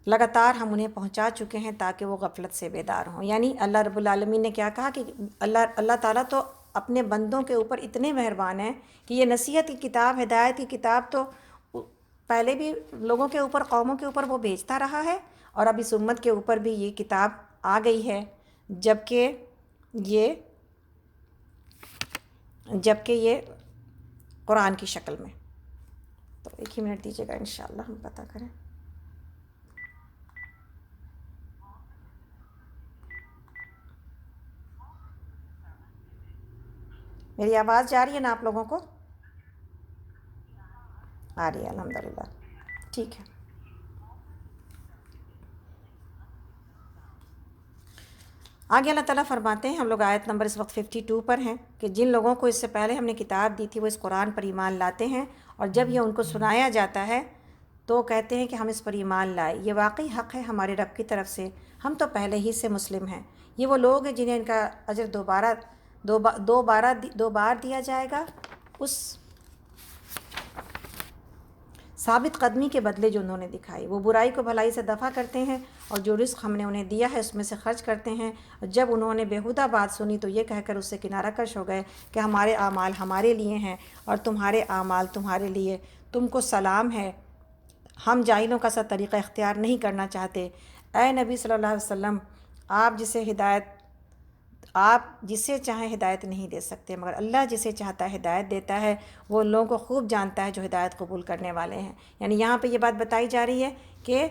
لگاتار ہم انہیں پہنچا چکے ہیں تاکہ وہ غفلت سے بیدار ہوں۔ یعنی اللہ رب العالمین نے کیا کہا کہ اللہ تعالیٰ تو اپنے بندوں کے اوپر اتنے مہربان ہیں کہ یہ نصیحت کی کتاب، ہدایت کی کتاب تو پہلے بھی لوگوں کے اوپر، قوموں کے اوپر وہ بھیجتا رہا ہے، اور اب اس امت کے اوپر بھی یہ کتاب آ گئی ہے، جبکہ یہ قرآن کی شکل میں۔ تو ایک ہی منٹ دیجیے گا، انشاءاللہ ہم پتہ کریں۔ میری آواز جا رہی ہے نا آپ لوگوں کو؟ آ رہی ہے، الحمدللہ، ٹھیک ہے۔ آگے اللہ تعالیٰ فرماتے ہیں، ہم لوگ آیت نمبر اس وقت 52 پر ہیں، کہ جن لوگوں کو اس سے پہلے ہم نے کتاب دی تھی وہ اس قرآن پر ایمان لاتے ہیں، اور جب یہ ان کو سنایا جاتا ہے تو کہتے ہیں کہ ہم اس پر ایمان لائے، یہ واقعی حق ہے ہمارے رب کی طرف سے، ہم تو پہلے ہی سے مسلم ہیں۔ یہ وہ لوگ ہیں جنہیں ان کا اجر دو بار دیا جائے گا، اس ثابت قدمی کے بدلے جو انہوں نے دکھائی، وہ برائی کو بھلائی سے دفع کرتے ہیں اور جو رزق ہم نے انہیں دیا ہے اس میں سے خرچ کرتے ہیں۔ اور جب انہوں نے بیہودہ بات سنی تو یہ کہہ کر اس سے کنارہ کش ہو گئے کہ ہمارے اعمال ہمارے لیے ہیں اور تمہارے اعمال تمہارے لیے، تم کو سلام ہے، ہم جاہلوں کا سا طریقہ اختیار نہیں کرنا چاہتے۔ اے نبی صلی اللہ علیہ وسلم، آپ جسے چاہیں ہدایت نہیں دے سکتے، مگر اللہ جسے چاہتا ہے ہدایت دیتا ہے، وہ ان لوگوں کو خوب جانتا ہے جو ہدایت قبول کرنے والے ہیں۔ یعنی یہاں پہ یہ بات بتائی جا رہی ہے کہ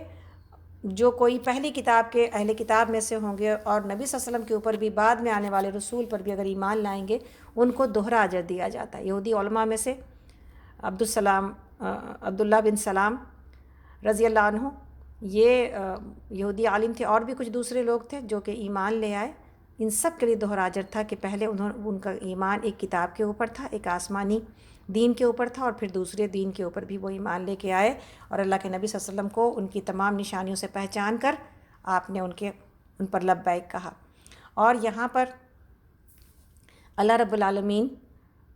جو کوئی پہلی کتاب کے اہل کتاب میں سے ہوں گے اور نبی صلی اللہ علیہ وسلم کے اوپر بھی بعد میں آنے والے رسول پر بھی اگر ایمان لائیں گے، ان کو دوہرا اجر دیا جاتا ہے۔ یہودی علماء میں سے عبداللہ بن سلام رضی اللہ عنہ، یہ یہودی عالم تھے، اور بھی کچھ دوسرے لوگ تھے جو کہ ایمان لے آئے۔ ان سب کے لیے دوہرا اجر تھا کہ پہلے ان کا ایمان ایک کتاب کے اوپر تھا، ایک آسمانی دین کے اوپر تھا، اور پھر دوسرے دین کے اوپر بھی وہ ایمان لے کے آئے، اور اللہ کے نبی صلی اللہ علیہ وسلم کو ان کی تمام نشانیوں سے پہچان کر آپ نے ان پر لبیک کہا۔ اور یہاں پر اللہ رب العالمین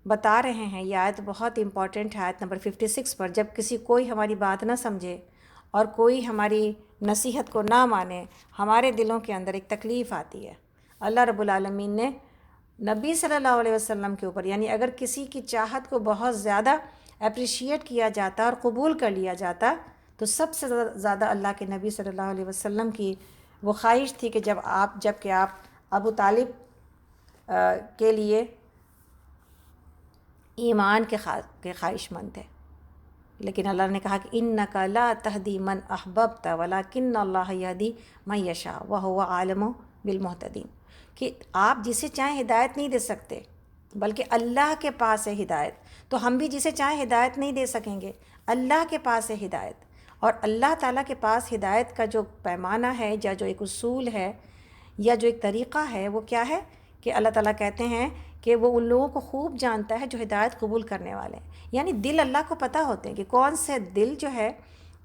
بتا رہے ہیں، یہ آیت بہت امپورٹنٹ ہے، آیت نمبر 56 پر، جب کوئی ہماری بات نہ سمجھے اور کوئی ہماری نصیحت کو نہ مانے، ہمارے دلوں کے اندر ایک تکلیف آتی ہے۔ اللہ رب العالمین نے نبی صلی اللہ علیہ وسلم کے اوپر، یعنی اگر کسی کی چاہت کو بہت زیادہ اپریشیٹ کیا جاتا اور قبول کر لیا جاتا تو سب سے زیادہ اللہ کے نبی صلی اللہ علیہ وسلم کی وہ خواہش تھی کہ جب کہ آپ ابو طالب کے لیے ایمان کے خواہش مند تھے، لیکن اللہ نے کہا کہ انک لا تہدی من احببت ولکن اللہ یہدی من یشاء وہو عالم بالمہتدین، کہ آپ جسے چاہیں ہدایت نہیں دے سکتے بلکہ اللہ کے پاس ہے ہدایت، تو ہم بھی جسے چاہیں ہدایت نہیں دے سکیں گے، اللہ کے پاس ہے ہدایت۔ اور اللہ تعالیٰ کے پاس ہدایت کا جو پیمانہ ہے یا جو ایک اصول ہے یا جو ایک طریقہ ہے وہ کیا ہے کہ اللہ تعالیٰ کہتے ہیں کہ وہ ان لوگوں کو خوب جانتا ہے جو ہدایت قبول کرنے والے ہیں، یعنی دل اللہ کو پتہ ہوتے ہیں کہ کون سے دل جو ہے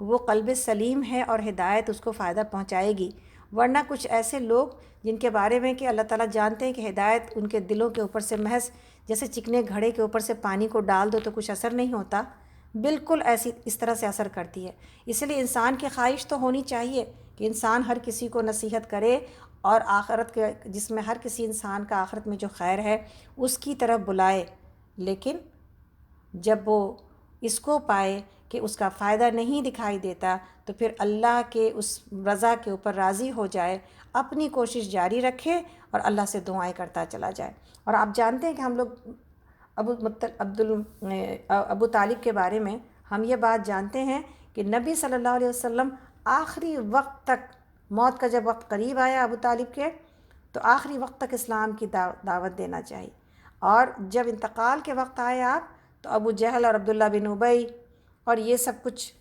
وہ قلب سلیم ہے اور ہدایت اس کو فائدہ پہنچائے گی، ورنہ کچھ ایسے لوگ جن کے بارے میں کہ اللہ تعالیٰ جانتے ہیں کہ ہدایت ان کے دلوں کے اوپر سے محض جیسے چکنے گھڑے کے اوپر سے پانی کو ڈال دو تو کچھ اثر نہیں ہوتا، بالکل اس طرح سے اثر کرتی ہے۔ اس لیے انسان کی خواہش تو ہونی چاہیے کہ انسان ہر کسی کو نصیحت کرے اور آخرت کے جس میں ہر کسی انسان کا آخرت میں جو خیر ہے اس کی طرف بلائے، لیکن جب وہ اس کو پائے کہ اس کا فائدہ نہیں دکھائی دیتا تو پھر اللہ کے اس رضا کے اوپر راضی ہو جائے، اپنی کوشش جاری رکھے اور اللہ سے دعائیں کرتا چلا جائے۔ اور آپ جانتے ہیں کہ ہم لوگ ابو طالب کے بارے میں ہم یہ بات جانتے ہیں کہ نبی صلی اللہ علیہ وسلم آخری وقت تک، موت کا جب وقت قریب آیا ابو طالب کے، تو آخری وقت تک اسلام کی دعوت دینا چاہیے، اور جب انتقال کے وقت آئے آپ تو ابو جہل اور عبداللہ بن ابی اور یہ سب کچھ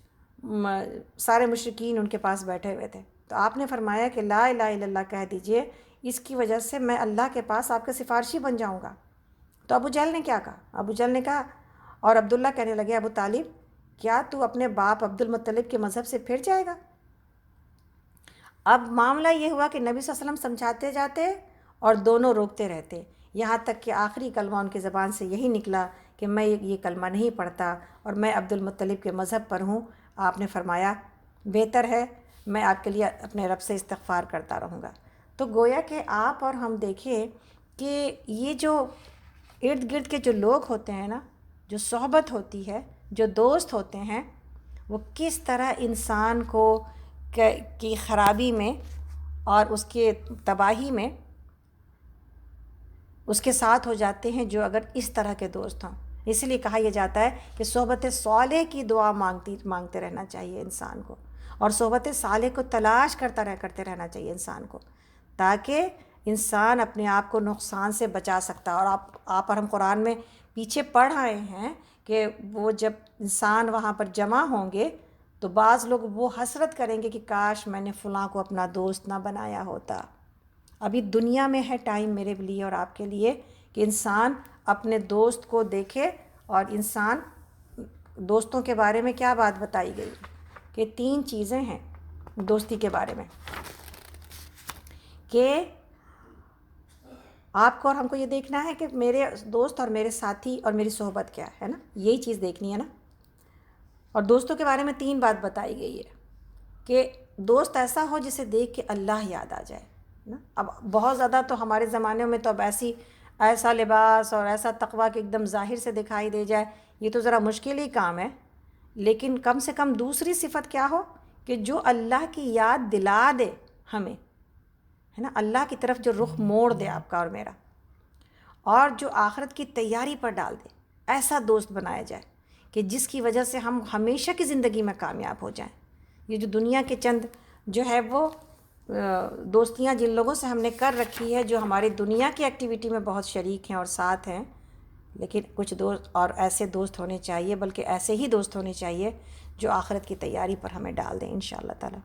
سارے مشرکین ان کے پاس بیٹھے ہوئے تھے، تو آپ نے فرمایا کہ لا الہ الا اللہ کہہ دیجئے، اس کی وجہ سے میں اللہ کے پاس آپ کے سفارشی بن جاؤں گا۔ تو ابو جہل نے کیا کہا؟ ابو جہل نے کہا، اور عبداللہ کہنے لگے ابو طالب کیا تو اپنے باپ عبد المطلب کے مذہب سے پھر جائے گا؟ اب معاملہ یہ ہوا کہ نبی صلی اللہ علیہ وسلم سمجھاتے جاتے اور دونوں روکتے رہتے، یہاں تک کہ آخری کلمہ ان کی زبان سے یہی نکلا کہ میں یہ کلمہ نہیں پڑھتا اور میں عبد المطلب کے مذہب پر ہوں۔ آپ نے فرمایا بہتر ہے میں آپ کے لیے اپنے رب سے استغفار کرتا رہوں گا۔ تو گویا کہ آپ اور ہم دیکھیں کہ یہ جو ارد گرد کے جو لوگ ہوتے ہیں نا، جو صحبت ہوتی ہے، جو دوست ہوتے ہیں، وہ کس طرح انسان کو کی خرابی میں اور اس کے تباہی میں اس کے ساتھ ہو جاتے ہیں جو اگر اس طرح کے دوست ہوں۔ اس لیے کہا یہ جاتا ہے کہ صحبت صالح کی دعا مانگتے رہنا چاہیے انسان کو، اور صحبت صالح کو تلاش کرتے رہنا چاہیے انسان کو، تاکہ انسان اپنے آپ کو نقصان سے بچا سکتا۔ اور آپ اور ہم قرآن میں پیچھے پڑھ آئے ہیں کہ وہ جب انسان وہاں پر جمع ہوں گے تو بعض لوگ وہ حسرت کریں گے کہ کاش میں نے فلاں کو اپنا دوست نہ بنایا ہوتا۔ ابھی دنیا میں ہے ٹائم میرے لیے اور آپ کے لیے کہ انسان اپنے دوست کو دیکھے، اور انسان دوستوں کے بارے میں کیا بات بتائی گئی کہ 3 چیزیں ہیں دوستی کے بارے میں، کہ آپ کو اور ہم کو یہ دیکھنا ہے کہ میرے دوست اور میرے ساتھی اور میری صحبت کیا ہے نا، یہی چیز دیکھنی ہے نا۔ اور دوستوں کے بارے میں 3 بات بتائی گئی ہے کہ دوست ایسا ہو جسے دیکھ کے اللہ یاد آ جائے نا. اب بہت زیادہ تو ہمارے زمانے میں تو اب ایسا لباس اور ایسا تقویٰ کہ ایک دم ظاہر سے دکھائی دے جائے، یہ تو ذرا مشکل ہی کام ہے. لیکن کم سے کم دوسری صفت کیا ہو کہ جو اللہ کی یاد دلا دے ہمیں، ہے نا، اللہ کی طرف جو رخ موڑ دے آپ کا اور میرا، اور جو آخرت کی تیاری پر ڈال دے. ایسا دوست بنایا جائے کہ جس کی وجہ سے ہم ہمیشہ کی زندگی میں کامیاب ہو جائیں. یہ جو دنیا کے چند جو ہے وہ دوستیاں جن لوگوں سے ہم نے کر رکھی ہے، جو ہماری دنیا کی ایکٹیویٹی میں بہت شریک ہیں اور ساتھ ہیں، لیکن کچھ دوست اور ایسے دوست ہونے چاہیے، بلکہ ایسے ہی دوست ہونے چاہیے جو آخرت کی تیاری پر ہمیں ڈال دیں انشاءاللہ تعالی.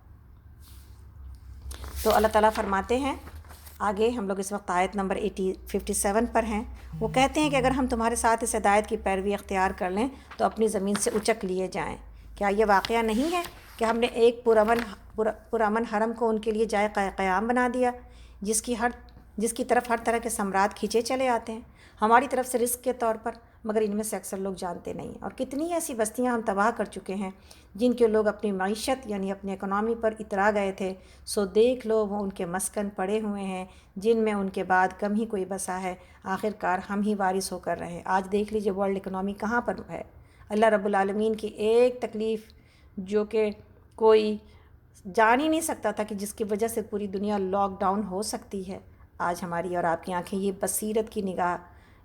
تو اللہ تعالیٰ فرماتے ہیں آگے، ہم لوگ اس وقت آیت نمبر 57 پر ہیں. وہ کہتے ہیں کہ اگر ہم تمہارے ساتھ اس ہدایت کی پیروی اختیار کر لیں تو اپنی زمین سے اچک لیے جائیں. کیا یہ واقعہ نہیں ہے کہ ہم نے ایک پرامن حرم کو ان کے لیے جائے قیام بنا دیا، جس کی طرف ہر طرح کے ثمرات کھینچے چلے آتے ہیں ہماری طرف سے رزق کے طور پر، مگر ان میں سے اکثر لوگ جانتے نہیں ہیں. اور کتنی ایسی بستیاں ہم تباہ کر چکے ہیں جن کے لوگ اپنی معیشت یعنی اپنی اکنامی پر اترا گئے تھے. سو دیکھ لو وہ ان کے مسکن پڑے ہوئے ہیں جن میں ان کے بعد کم ہی کوئی بسا ہے، آخر کار ہم ہی وارث ہو کر رہے. آج دیکھ لیجیے ورلڈ اکنامی کہاں پر ہے. اللہ رب العالمین کی ایک تکلیف جو کہ کوئی جان ہی نہیں سکتا تھا کہ جس کی وجہ سے پوری دنیا لاک ڈاؤن ہو سکتی ہے، آج ہماری اور آپ کی آنکھیں یہ بصیرت کی نگاہ،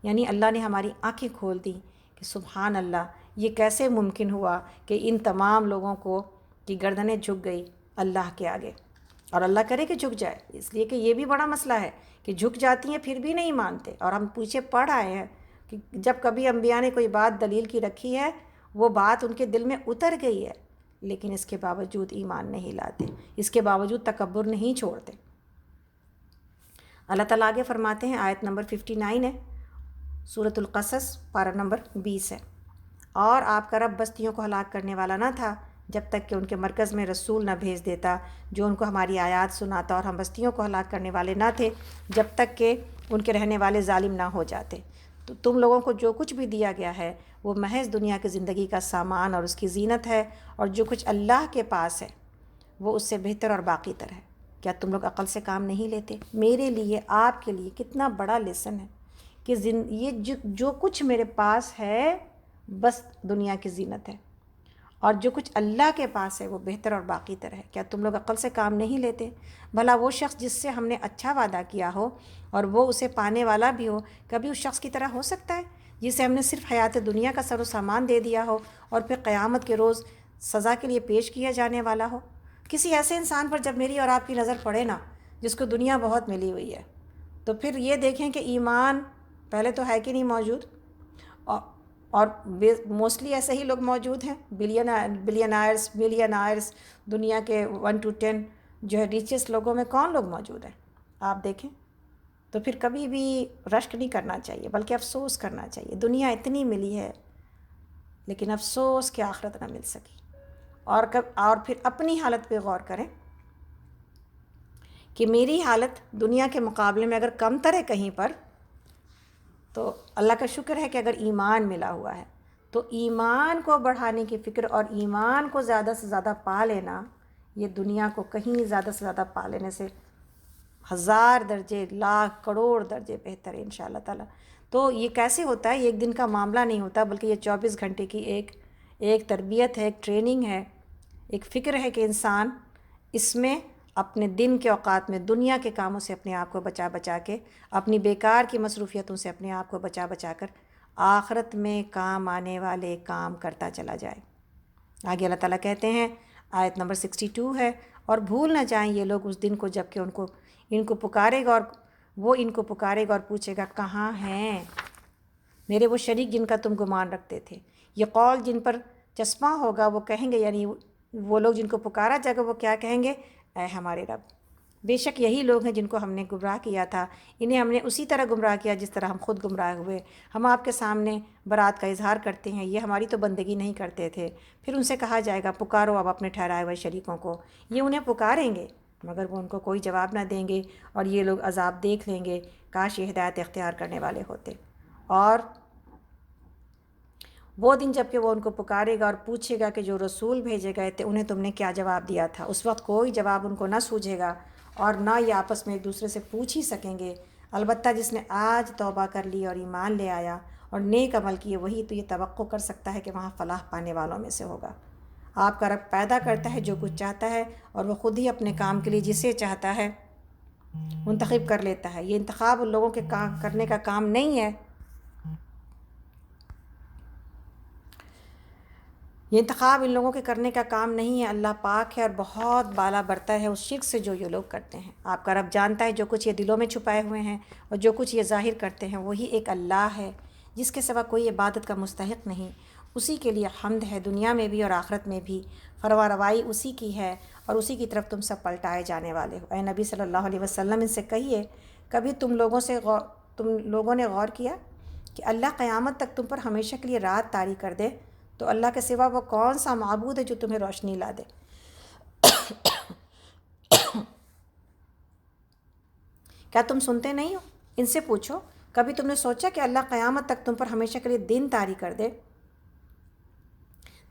یعنی اللہ نے ہماری آنکھیں کھول دی کہ سبحان اللہ، یہ کیسے ممکن ہوا کہ ان تمام لوگوں کو کی گردنیں جھک گئی اللہ کے آگے. اور اللہ کرے کہ جھک جائے، اس لیے کہ یہ بھی بڑا مسئلہ ہے کہ جھک جاتی ہیں پھر بھی نہیں مانتے. اور ہم پیچھے پڑھ آئے ہیں کہ جب کبھی انبیاء نے کوئی بات دلیل کی رکھی ہے، وہ بات ان کے دل میں اتر گئی ہے، لیکن اس کے باوجود ایمان نہیں لاتے، اس کے باوجود تکبر نہیں چھوڑتے. اللہ تعالیٰ آگے فرماتے ہیں، آیت نمبر 59 ہے، سورۃ القصص پارہ نمبر 20 ہے. اور آپ کا رب بستیوں کو ہلاک کرنے والا نہ تھا جب تک کہ ان کے مرکز میں رسول نہ بھیج دیتا جو ان کو ہماری آیات سناتا، اور ہم بستیوں کو ہلاک کرنے والے نہ تھے جب تک کہ ان کے رہنے والے ظالم نہ ہو جاتے. تو تم لوگوں کو جو کچھ بھی دیا گیا ہے وہ محض دنیا کی زندگی کا سامان اور اس کی زینت ہے، اور جو کچھ اللہ کے پاس ہے وہ اس سے بہتر اور باقی تر ہے. کیا تم لوگ عقل سے کام نہیں لیتے؟ میرے لیے، آپ کے لیے کتنا بڑا لیسن ہے کہ یہ جو کچھ میرے پاس ہے بس دنیا کی زینت ہے، اور جو کچھ اللہ کے پاس ہے وہ بہتر اور باقی تر ہے. کیا تم لوگ عقل سے کام نہیں لیتے؟ بھلا وہ شخص جس سے ہم نے اچھا وعدہ کیا ہو اور وہ اسے پانے والا بھی ہو، کبھی اس شخص کی طرح ہو سکتا ہے جسے ہم نے صرف حیات دنیا کا سر و سامان دے دیا ہو اور پھر قیامت کے روز سزا کے لیے پیش کیا جانے والا ہو؟ کسی ایسے انسان پر جب میری اور آپ کی نظر پڑے نا، جس کو دنیا بہت ملی ہوئی ہے، تو پھر یہ دیکھیں کہ ایمان پہلے تو ہے کہ نہیں موجود. اور موسٹلی ایسے ہی لوگ موجود ہیں، بلینائرس دنیا کے 1 to 10 جو ہے ریچسٹ لوگوں میں کون لوگ موجود ہیں آپ دیکھیں. تو پھر کبھی بھی رشک نہیں کرنا چاہیے بلکہ افسوس کرنا چاہیے. دنیا اتنی ملی ہے لیکن افسوس کہ آخرت نہ مل سکی. اور پھر اپنی حالت پہ غور کریں کہ میری حالت دنیا کے مقابلے میں اگر کم تر ہے کہیں پر، تو اللہ کا شکر ہے کہ اگر ایمان ملا ہوا ہے تو ایمان کو بڑھانے کی فکر اور ایمان کو زیادہ سے زیادہ پا لینا، یہ دنیا کو کہیں زیادہ سے زیادہ پا لینے سے 1000 درجے، لاکھ، کروڑ درجے بہتر ہے انشاءاللہ تعالیٰ. تو یہ کیسے ہوتا ہے؟ یہ ایک دن کا معاملہ نہیں ہوتا، بلکہ یہ 24 گھنٹے کی ایک تربیت ہے، ایک ٹریننگ ہے، ایک فکر ہے کہ انسان اس میں اپنے دن کے اوقات میں دنیا کے کاموں سے اپنے آپ کو بچا کے، اپنی بیکار کی مصروفیتوں سے اپنے آپ کو بچا کر آخرت میں کام آنے والے کام کرتا چلا جائے. آگے اللہ تعالیٰ کہتے ہیں، آیت نمبر 62 ہے، اور بھول نہ جائیں یہ لوگ اس دن کو جب کہ ان کو پکارے گا، اور وہ ان کو پکارے گا اور پوچھے گا کہاں ہیں میرے وہ شریک جن کا تم گمان رکھتے تھے. یہ قول جن پر چسپاں ہوگا وہ کہیں گے، یعنی وہ لوگ جن کو پکارا جائے گا وہ کیا کہیں گے؟ اے ہمارے رب، بے شک یہی لوگ ہیں جن کو ہم نے گمراہ کیا تھا، انہیں ہم نے اسی طرح گمراہ کیا جس طرح ہم خود گمراہ ہوئے. ہم آپ کے سامنے برات کا اظہار کرتے ہیں، یہ ہماری تو بندگی نہیں کرتے تھے. پھر ان سے کہا جائے گا پکارو اب اپنے ٹھہرائے ہوئے شریکوں کو. یہ انہیں پکاریں گے مگر وہ ان کو کوئی جواب نہ دیں گے، اور یہ لوگ عذاب دیکھ لیں گے. کاش یہ ہدایت اختیار کرنے والے ہوتے. اور وہ دن جب کہ وہ ان کو پکارے گا اور پوچھے گا کہ جو رسول بھیجے گئے تھے انہیں تم نے کیا جواب دیا تھا، اس وقت کوئی جواب ان کو نہ سوجھے گا اور نہ یہ آپس میں ایک دوسرے سے پوچھ ہی سکیں گے۔ البتہ جس نے آج توبہ کر لی اور ایمان لے آیا اور نیک عمل کیے، وہی تو یہ توقع کر سکتا ہے کہ وہاں فلاح پانے والوں میں سے ہوگا۔ آپ کا رب پیدا کرتا ہے جو کچھ چاہتا ہے، اور وہ خود ہی اپنے کام کے لیے جسے چاہتا ہے منتخب کر لیتا ہے۔ یہ انتخاب ان لوگوں کے کرنے کا کام نہیں ہے، یہ انتخاب ان لوگوں کے کرنے کا کام نہیں ہے۔ اللہ پاک ہے اور بہت بالا برتر ہے اس شرک سے جو یہ لوگ کرتے ہیں۔ آپ کا رب جانتا ہے جو کچھ یہ دلوں میں چھپائے ہوئے ہیں، اور جو کچھ یہ ظاہر کرتے ہیں وہی ایک اللہ ہے جس کے سوا کوئی عبادت کا مستحق نہیں۔ اسی کے لیے حمد ہے دنیا میں بھی اور آخرت میں بھی، فرما روائی اسی کی ہے اور اسی کی طرف تم سب پلٹائے جانے والے ہو۔ اے نبی صلی اللہ علیہ وسلم ان سے کہیے، کبھی تم لوگوں نے غور کیا کہ اللہ قیامت تک تم پر ہمیشہ کے لیے رات طاری کر دے تو اللہ کے سوا وہ کون سا معبود ہے جو تمہیں روشنی لا دے؟ کیا تم سنتے نہیں ہو؟ ان سے پوچھو، کبھی تم نے سوچا کہ اللہ قیامت تک تم پر ہمیشہ کے لیے دن طاری کر دے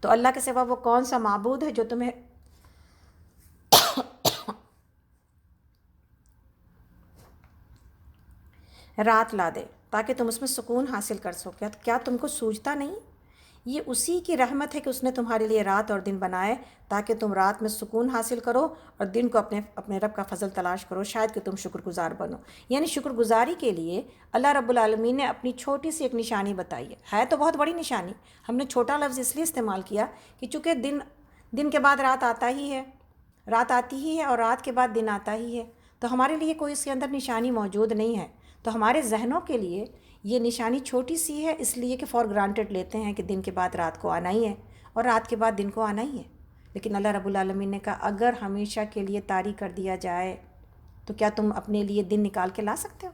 تو اللہ کے سوا وہ کون سا معبود ہے جو تمہیں رات لا دے تاکہ تم اس میں سکون حاصل کر سکو؟ کیا تم کو سوچتا نہیں؟ یہ اسی کی رحمت ہے کہ اس نے تمہارے لیے رات اور دن بنائے تاکہ تم رات میں سکون حاصل کرو اور دن کو اپنے رب کا فضل تلاش کرو، شاید کہ تم شکر گزار بنو۔ یعنی شکر گزاری کے لیے اللہ رب العالمین نے اپنی چھوٹی سی ایک نشانی بتائی ہے تو بہت بڑی نشانی، ہم نے چھوٹا لفظ اس لیے استعمال کیا کہ چونکہ دن کے بعد رات آتا ہی ہے، رات آتی ہی ہے اور رات کے بعد دن آتا ہی ہے، تو ہمارے لیے کوئی اس کے اندر نشانی موجود نہیں ہے، تو ہمارے ذہنوں کے لیے یہ نشانی چھوٹی سی ہے، اس لیے کہ فار گرانٹیڈ لیتے ہیں کہ دن کے بعد رات کو آنا ہی ہے اور رات کے بعد دن کو آنا ہی ہے۔ لیکن اللہ رب العالمین نے کہا اگر ہمیشہ کے لیے طاری کر دیا جائے تو کیا تم اپنے لیے دن نکال کے لا سکتے ہو؟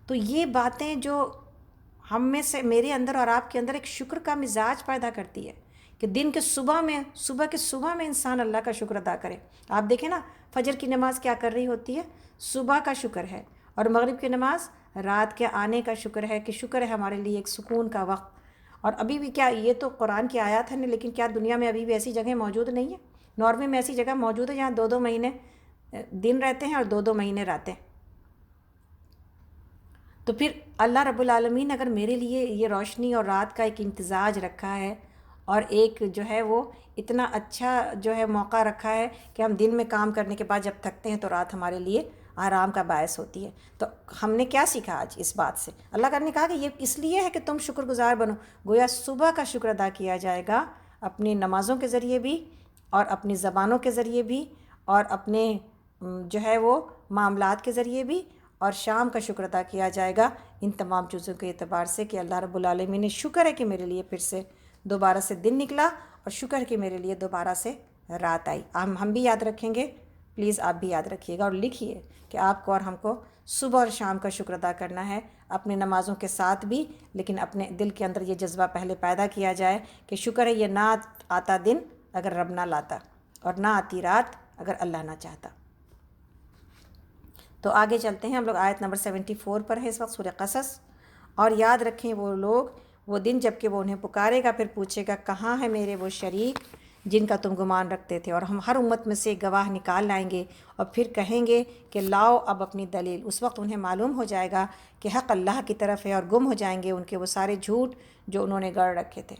تو یہ باتیں جو ہم میں سے، میرے اندر اور آپ کے اندر ایک شکر کا مزاج پیدا کرتی ہے کہ دن کے صبح میں انسان اللہ کا شکر ادا کرے۔ آپ دیکھیں نا، فجر کی نماز کیا کر رہی ہوتی ہے؟ صبح کا شکر ہے، اور مغرب کی نماز رات کے آنے کا شکر ہے کہ شکر ہے ہمارے لیے ایک سکون کا وقت۔ اور ابھی بھی کیا، یہ تو قرآن کی آیات ہے، لیکن کیا دنیا میں ابھی بھی ایسی جگہ موجود نہیں ہے؟ ناروے میں ایسی جگہ موجود ہے جہاں 2 مہینے دن رہتے ہیں اور 2 مہینے راتیں۔ تو پھر اللہ رب العالمین اگر میرے لیے یہ روشنی اور رات کا ایک امتزاج رکھا ہے اور ایک جو ہے وہ اتنا اچھا جو ہے موقع رکھا ہے کہ ہم دن میں کام کرنے کے بعد جب تھکتے ہیں تو رات ہمارے لیے آرام کا باعث ہوتی ہے، تو ہم نے کیا سیکھا آج اس بات سے؟ اللہ کا نے کہا کہ یہ اس لیے ہے کہ تم شکر گزار بنو۔ گویا صبح کا شکر ادا کیا جائے گا اپنی نمازوں کے ذریعے بھی اور اپنی زبانوں کے ذریعے بھی اور اپنے جو ہے وہ معاملات کے ذریعے بھی، اور شام کا شکر ادا کیا جائے گا ان تمام چیزوں کے اعتبار سے کہ اللہ رب العالمین نے شکر ہے کہ میرے لیے پھر سے دوبارہ سے دن نکلا اور شکر ہے کہ میرے لیے دوبارہ سے رات آئی۔ ہم بھی یاد رکھیں گے، پلیز آپ بھی یاد رکھیے گا اور لکھیے کہ آپ کو اور ہم کو صبح اور شام کا شکر ادا کرنا ہے اپنے نمازوں کے ساتھ بھی، لیکن اپنے دل کے اندر یہ جذبہ پہلے پیدا کیا جائے کہ شکر ہے یہ نہ آتا دن اگر رب نہ لاتا، اور نہ آتی رات اگر اللہ نہ چاہتا۔ تو آگے چلتے ہیں ہم لوگ، آیت نمبر 74 پر ہے اس وقت سورہ قصص۔ اور یاد رکھیں وہ لوگ، وہ دن جب کہ وہ انہیں پکارے گا، پھر پوچھے گا کہاں ہے میرے وہ شریک جن کا تم گمان رکھتے تھے، اور ہم ہر امت میں سے ایک گواہ نکال لائیں گے اور پھر کہیں گے کہ لاؤ اب اپنی دلیل۔ اس وقت انہیں معلوم ہو جائے گا کہ حق اللہ کی طرف ہے اور گم ہو جائیں گے ان کے وہ سارے جھوٹ جو انہوں نے گڑھ رکھے تھے۔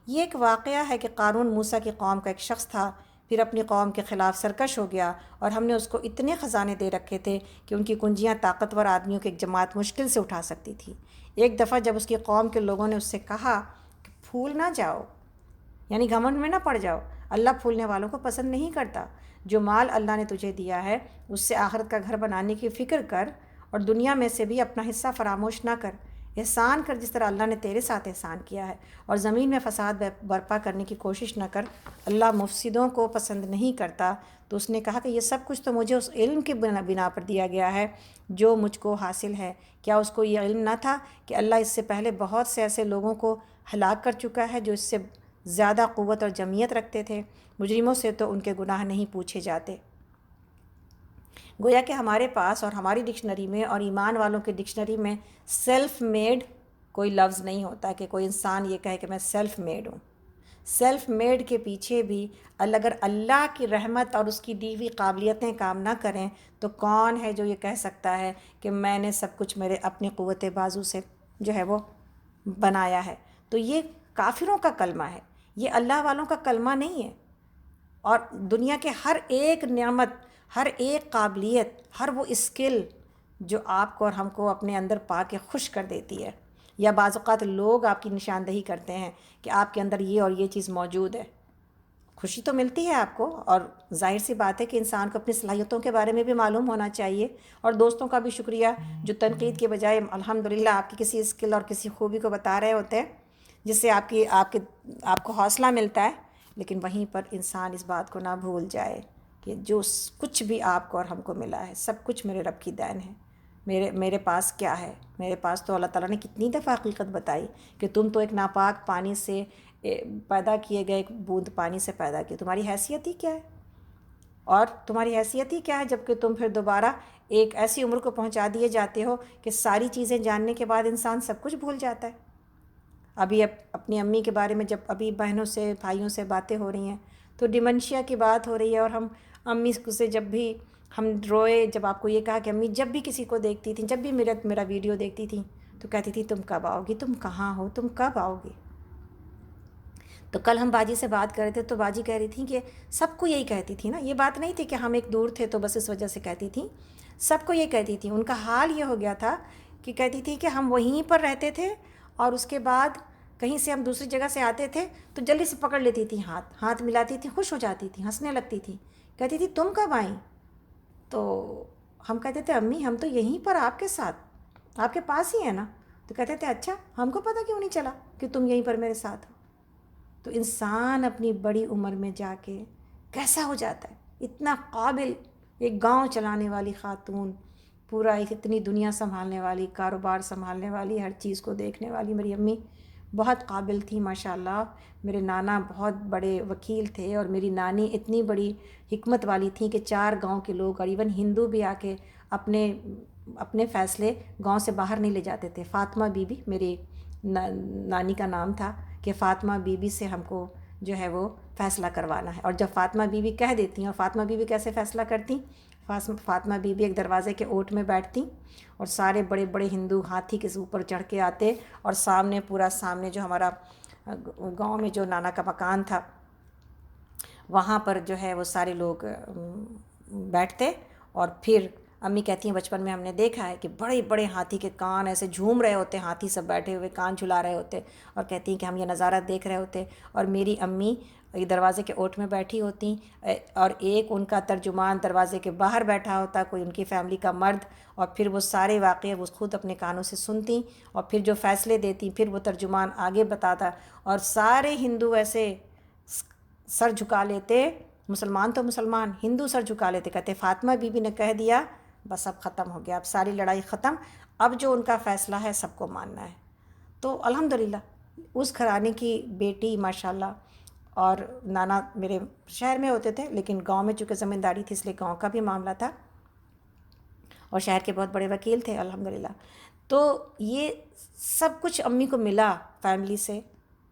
یہ ایک واقعہ ہے کہ قارون موسیٰ کی قوم کا ایک شخص تھا، پھر اپنی قوم کے خلاف سرکش ہو گیا، اور ہم نے اس کو اتنے خزانے دے رکھے تھے کہ ان کی کنجیاں طاقتور آدمیوں کی ایک جماعت مشکل سے اٹھا سکتی تھی۔ ایک دفعہ جب اس کی قوم کے لوگوں نے اس سے کہا کہ پھول نہ جاؤ، یعنی گھمنڈ میں نہ پڑ جاؤ، اللہ پھولنے والوں کو پسند نہیں کرتا، جو مال اللہ نے تجھے دیا ہے اس سے آخرت کا گھر بنانے کی فکر کر، اور دنیا میں سے بھی اپنا حصہ فراموش نہ کر، احسان کر جس طرح اللہ نے تیرے ساتھ احسان کیا ہے، اور زمین میں فساد برپا کرنے کی کوشش نہ کر، اللہ مفسدوں کو پسند نہیں کرتا۔ تو اس نے کہا کہ یہ سب کچھ تو مجھے اس علم کی بنا پر دیا گیا ہے جو مجھ کو حاصل ہے۔ کیا اس کو یہ علم نہ تھا کہ اللہ اس سے پہلے بہت سے ایسے لوگوں کو ہلاک کر چکا ہے جو اس سے زیادہ قوت اور جمعیت رکھتے تھے؟ مجرموں سے تو ان کے گناہ نہیں پوچھے جاتے۔ گویا کہ ہمارے پاس اور ہماری ڈکشنری میں اور ایمان والوں کی ڈکشنری میں سیلف میڈ کوئی لفظ نہیں ہوتا کہ کوئی انسان یہ کہے کہ میں سیلف میڈ ہوں۔ سیلف میڈ کے پیچھے بھی اگر اللہ کی رحمت اور اس کی دی ہوئی قابلیتیں کام نہ کریں تو کون ہے جو یہ کہہ سکتا ہے کہ میں نے سب کچھ میرے اپنی قوت بازو سے جو ہے وہ بنایا ہے؟ تو یہ کافروں کا کلمہ ہے، یہ اللہ والوں کا کلمہ نہیں ہے۔ اور دنیا کے ہر ایک نعمت، ہر ایک قابلیت، ہر وہ اسکل جو آپ کو اور ہم کو اپنے اندر پا کے خوش کر دیتی ہے، یا بعض اوقات لوگ آپ کی نشاندہی کرتے ہیں کہ آپ کے اندر یہ اور یہ چیز موجود ہے، خوشی تو ملتی ہے آپ کو۔ اور ظاہر سی بات ہے کہ انسان کو اپنی صلاحیتوں کے بارے میں بھی معلوم ہونا چاہیے، اور دوستوں کا بھی شکریہ جو تنقید کے بجائے الحمدللہ آپ کی کسی اسکل اور کسی خوبی کو بتا رہے ہوتے ہیں، جس سے آپ کو حوصلہ ملتا ہے۔ لیکن وہیں پر انسان اس بات کو نہ بھول جائے کہ جو کچھ بھی آپ کو اور ہم کو ملا ہے سب کچھ میرے رب کی دین ہے۔ میرے پاس کیا ہے؟ میرے پاس تو اللہ تعالیٰ نے کتنی دفعہ حقیقت بتائی کہ تم تو ایک ناپاک پانی سے پیدا کیے گئے، ایک بوند پانی سے پیدا کیے، تمہاری حیثیت ہی کیا ہے؟ اور تمہاری حیثیت ہی کیا ہے جب کہ تم پھر دوبارہ ایک ایسی عمر کو پہنچا دیے جاتے ہو کہ ساری چیزیں جاننے کے بعد انسان سب کچھ بھول جاتا ہے۔ ابھی اپنی امی کے بارے میں جب ابھی بہنوں سے بھائیوں سے باتیں ہو رہی ہیں تو ڈیمنشیا کی بات ہو رہی ہے، اور ہم امی سے جب بھی ہم روئے، جب آپ کو یہ کہا کہ امی جب بھی کسی کو دیکھتی تھیں، جب بھی میرا ویڈیو دیکھتی تھیں تو کہتی تھی تم کب آؤ گی، تم کہاں ہو، تم کب آؤ گی؟ تو کل ہم باجی سے بات کر رہے تھے تو باجی کہہ رہی تھیں کہ سب کو یہی کہتی تھی نا، یہ بات نہیں تھی کہ ہم ایک دور تھے تو بس اس وجہ سے کہتی تھیں، سب کو یہ کہتی تھی۔ ان کا حال یہ ہو گیا تھا کہ کہتی تھی کہ ہم وہیں پر رہتے تھے اور اس کے بعد کہیں سے ہم دوسری جگہ سے آتے تھے تو جلدی سے پکڑ لیتی تھی، ہاتھ ملاتی تھی، خوش ہو جاتی تھی، ہنسنے لگتی تھی، کہتی تھی تم کب آئیں؟ تو ہم کہتے تھے امی ہم تو یہیں پر آپ کے ساتھ، آپ کے پاس ہی ہیں نا۔ تو کہتے تھے اچھا، ہم کو پتہ کیوں نہیں چلا کہ تم یہیں پر میرے ساتھ ہو؟ تو انسان اپنی بڑی عمر میں جا کے کیسا ہو جاتا ہے، اتنا قابل، ایک گاؤں چلانے والی خاتون، پورا ایک اتنی دنیا سنبھالنے والی، کاروبار سنبھالنے والی، ہر چیز کو دیکھنے والی میری امی بہت قابل تھی ماشاءاللہ۔ میرے نانا بہت بڑے وکیل تھے اور میری نانی اتنی بڑی حکمت والی تھیں کہ 4 گاؤں کے لوگ اور ایون ہندو بھی آ کے اپنے فیصلے گاؤں سے باہر نہیں لے جاتے تھے۔ فاطمہ بی بی میری نانی کا نام تھا کہ فاطمہ بی بی سے ہم کو جو ہے وہ فیصلہ کروانا ہے، اور جب فاطمہ بی بی کہہ دیتی ہیں، اور فاطمہ بی بی کیسے فیصلہ کرتی؟ فاطمہ بی بی ایک دروازے کے اوٹ میں بیٹھتی اور سارے بڑے بڑے ہندو ہاتھی کے اوپر چڑھ کے آتے، اور سامنے جو ہمارا گاؤں میں جو نانا کا مکان تھا وہاں پر جو ہے وہ سارے لوگ بیٹھتے، اور پھر امی کہتی ہیں بچپن میں ہم نے دیکھا ہے کہ بڑے بڑے ہاتھی کے کان ایسے جھوم رہے ہوتے، ہاتھی سب بیٹھے ہوئے کان جھلا رہے ہوتے، اور کہتی ہیں کہ ہم یہ نظارہ دیکھ رہے ہوتے، اور میری امی دروازے کے اوٹ میں بیٹھی ہوتی، اور ایک ان کا ترجمان دروازے کے باہر بیٹھا ہوتا، کوئی ان کی فیملی کا مرد، اور پھر وہ سارے واقعے وہ خود اپنے کانوں سے سنتی، اور پھر جو فیصلے دیتی پھر وہ ترجمان آگے بتاتا، اور سارے ہندو ایسے سر جھکا لیتے، مسلمان تو مسلمان، ہندو سر جھکا لیتے، کہتے فاطمہ بی بی نے کہہ دیا بس اب ختم ہو گیا، اب ساری لڑائی ختم، اب جو ان کا فیصلہ ہے سب کو ماننا ہے۔ تو الحمدللہ اس گھرانے کی بیٹی ماشاءاللہ، اور نانا میرے شہر میں ہوتے تھے لیکن گاؤں میں چونکہ زمینداری تھی اس لیے گاؤں کا بھی معاملہ تھا، اور شہر کے بہت بڑے وکیل تھے الحمدللہ۔ تو یہ سب کچھ امی کو ملا فیملی سے،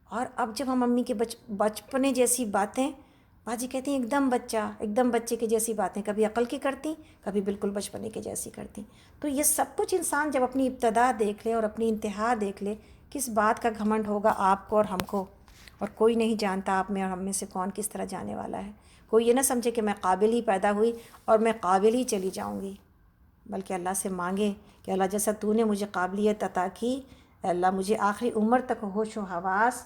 اور اب جب ہم امی کے بچپنے جیسی باتیں، باجی کہتی ہیں ایک دم بچے کی جیسی باتیں، کبھی عقل کی کرتی، کبھی بالکل بچپنے کے جیسی کرتی۔ تو یہ سب کچھ انسان جب اپنی ابتدا دیکھ لے اور اپنی انتہا دیکھ لے، کس بات کا گھمنڈ ہوگا آپ کو اور ہم کو؟ اور کوئی نہیں جانتا آپ میں اور ہم میں سے کون کس طرح جانے والا ہے۔ کوئی یہ نہ سمجھے کہ میں قابل ہی پیدا ہوئی اور میں قابل ہی چلی جاؤں گی، بلکہ اللہ سے مانگے کہ اللہ جیسا تو نے مجھے قابلیت عطا کی، اے اللہ مجھے آخری عمر تک ہوش و حواس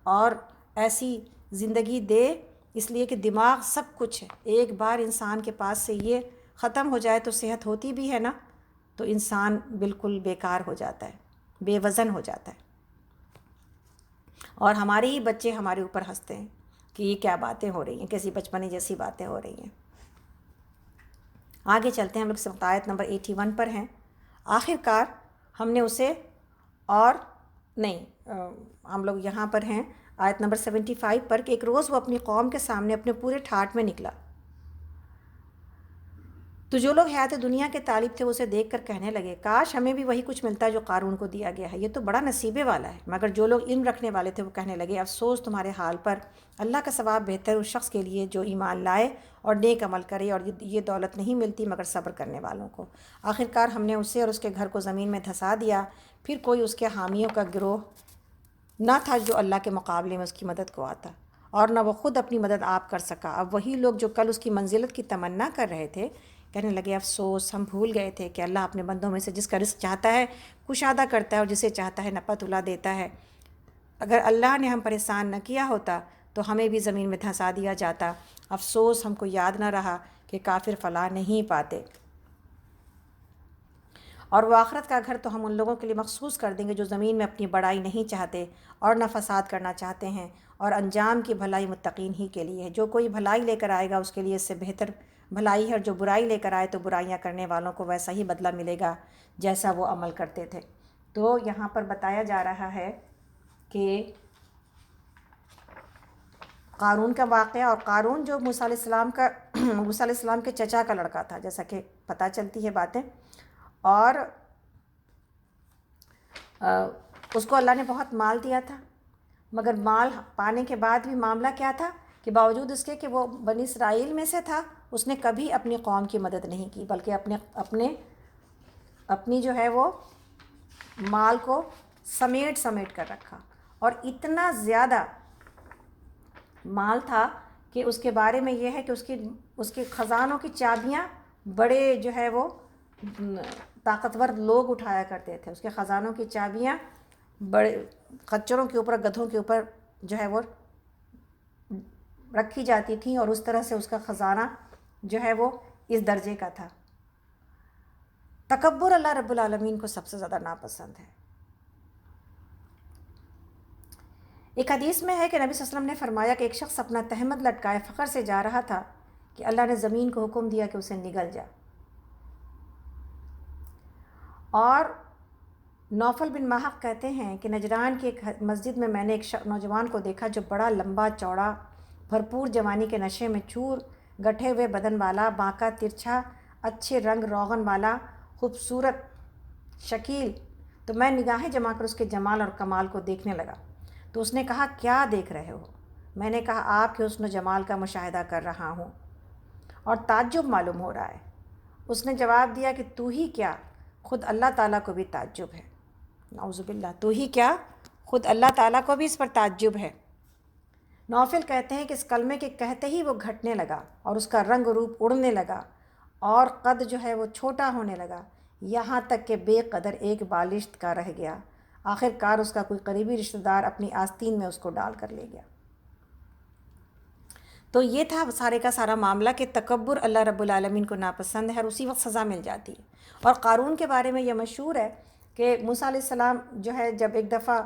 اور ایسی زندگی دے، اس لیے کہ دماغ سب کچھ ہے، ایک بار انسان کے پاس سے یہ ختم ہو جائے تو صحت ہوتی بھی ہے نا تو انسان بالکل بیکار ہو جاتا ہے، بے وزن ہو جاتا ہے، اور ہمارے ہی بچے ہمارے اوپر ہنستے ہیں کہ یہ کیا باتیں ہو رہی ہیں، کیسی بچپنے جیسی باتیں ہو رہی ہیں۔ آگے چلتے ہیں، ہم لوگ آیت نمبر 81 پر ہیں۔ آخر کار ہم نے اسے اور نہیں ہم لوگ یہاں پر ہیں آیت نمبر 75 پر کہ ایک روز وہ اپنی قوم کے سامنے اپنے پورے ٹھاٹھ میں نکلا، تو جو لوگ حیات دنیا کے طالب تھے اسے دیکھ کر کہنے لگے کاش ہمیں بھی وہی کچھ ملتا جو قارون کو دیا گیا ہے، یہ تو بڑا نصیبے والا ہے۔ مگر جو لوگ علم رکھنے والے تھے وہ کہنے لگے افسوس تمہارے حال پر، اللہ کا ثواب بہتر اس شخص کے لیے جو ایمان لائے اور نیک عمل کرے، اور یہ دولت نہیں ملتی مگر صبر کرنے والوں کو۔ آخرکار ہم نے اسے اور اس کے گھر کو زمین میں دھسا دیا، پھر کوئی اس کے حامیوں کا گروہ نہ تھا جو اللہ کے مقابلے میں اس کی مدد کو آتا، اور نہ وہ خود اپنی مدد آپ کر سکا۔ اب وہی لوگ جو کل اس کی منزلت کی تمنا کر رہے تھے کہنے لگے افسوس ہم بھول گئے تھے کہ اللہ اپنے بندوں میں سے جس کا رزق چاہتا ہے کشادہ کرتا ہے اور جسے چاہتا ہے نپا تلا دیتا ہے۔ اگر اللہ نے ہم پر احسان نہ کیا ہوتا تو ہمیں بھی زمین میں دھنسا دیا جاتا۔ افسوس ہم کو یاد نہ رہا کہ کافر فلاح نہیں پاتے، اور وہ آخرت کا گھر تو ہم ان لوگوں کے لیے مخصوص کر دیں گے جو زمین میں اپنی بڑائی نہیں چاہتے اور نہ فساد کرنا چاہتے ہیں، اور انجام کی بھلائی متقین ہی کے لیے ہے۔ جو کوئی بھلائی لے کر آئے گا اس کے لیے اس سے بہتر بھلائی ہے، اور جو برائی لے کر آئے تو برائیاں کرنے والوں کو ویسا ہی بدلہ ملے گا جیسا وہ عمل کرتے تھے۔ تو یہاں پر بتایا جا رہا ہے کہ قارون کا واقعہ، اور قارون جو موسیٰ علیہ السلام کے چچا کا لڑکا تھا جیسا کہ پتہ چلتی ہے باتیں، اور اس کو اللہ نے بہت مال دیا تھا، مگر مال پانے کے بعد بھی معاملہ کیا تھا کہ باوجود اس کے کہ وہ بنی اسرائیل میں سے تھا اس نے کبھی اپنی قوم کی مدد نہیں کی، بلکہ اپنی جو ہے وہ مال کو سمیٹ کر رکھا، اور اتنا زیادہ مال تھا کہ اس کے بارے میں یہ ہے کہ اس کے خزانوں کی چابیاں بڑے جو ہے وہ طاقتور لوگ اٹھایا کرتے تھے۔ اس کے خزانوں کی چابیاں بڑے خچروں کے اوپر، گدھوں کے اوپر جو ہے وہ رکھی جاتی تھیں، اور اس طرح سے اس کا خزانہ جو ہے وہ اس درجے کا تھا۔ تکبر اللہ رب العالمین کو سب سے زیادہ ناپسند ہے۔ ایک حدیث میں ہے کہ نبی صلی اللہ علیہ وسلم نے فرمایا کہ ایک شخص اپنا تہمد لٹکائے فخر سے جا رہا تھا کہ اللہ نے زمین کو حکم دیا کہ اسے نگل جا۔ اور نوفل بن ماہق کہتے ہیں کہ نجران کی ایک مسجد میں نے ایک نوجوان کو دیکھا جو بڑا لمبا چوڑا، بھرپور جوانی کے نشے میں چور، گٹھے ہوئے بدن والا، باںکا ترچھا، اچھے رنگ روغن والا، خوبصورت شکیل۔ تو میں نگاہیں جما کر اس کے جمال اور کمال کو دیکھنے لگا۔ تو اس نے کہا کیا دیکھ رہے ہو؟ میں نے کہا آپ کے حسن و جمال کا مشاہدہ کر رہا ہوں اور تعجب معلوم ہو رہا ہے۔ اس نے جواب دیا کہ تو ہی کیا، خود اللہ تعالیٰ کو بھی تعجب ہے۔ نعوذ باللہ، تو ہی کیا، خود اللہ تعالیٰ کو بھی اس پر تعجب ہے۔ نوفل کہتے ہیں کہ اس کلمے کے کہتے ہی وہ گھٹنے لگا اور اس کا رنگ روپ اڑنے لگا اور قد جو ہے وہ چھوٹا ہونے لگا، یہاں تک کہ بے قدر ایک بالشت کا رہ گیا۔ آخر کار اس کا کوئی قریبی رشتہ دار اپنی آستین میں اس کو ڈال کر لے گیا۔ تو یہ تھا سارے کا سارا معاملہ کہ تکبر اللہ رب العالمین کو ناپسند ہے اور اسی وقت سزا مل جاتی ہے۔ اور قارون کے بارے میں یہ مشہور ہے کہ موسیٰ علیہ السلام جو ہے جب ایک دفعہ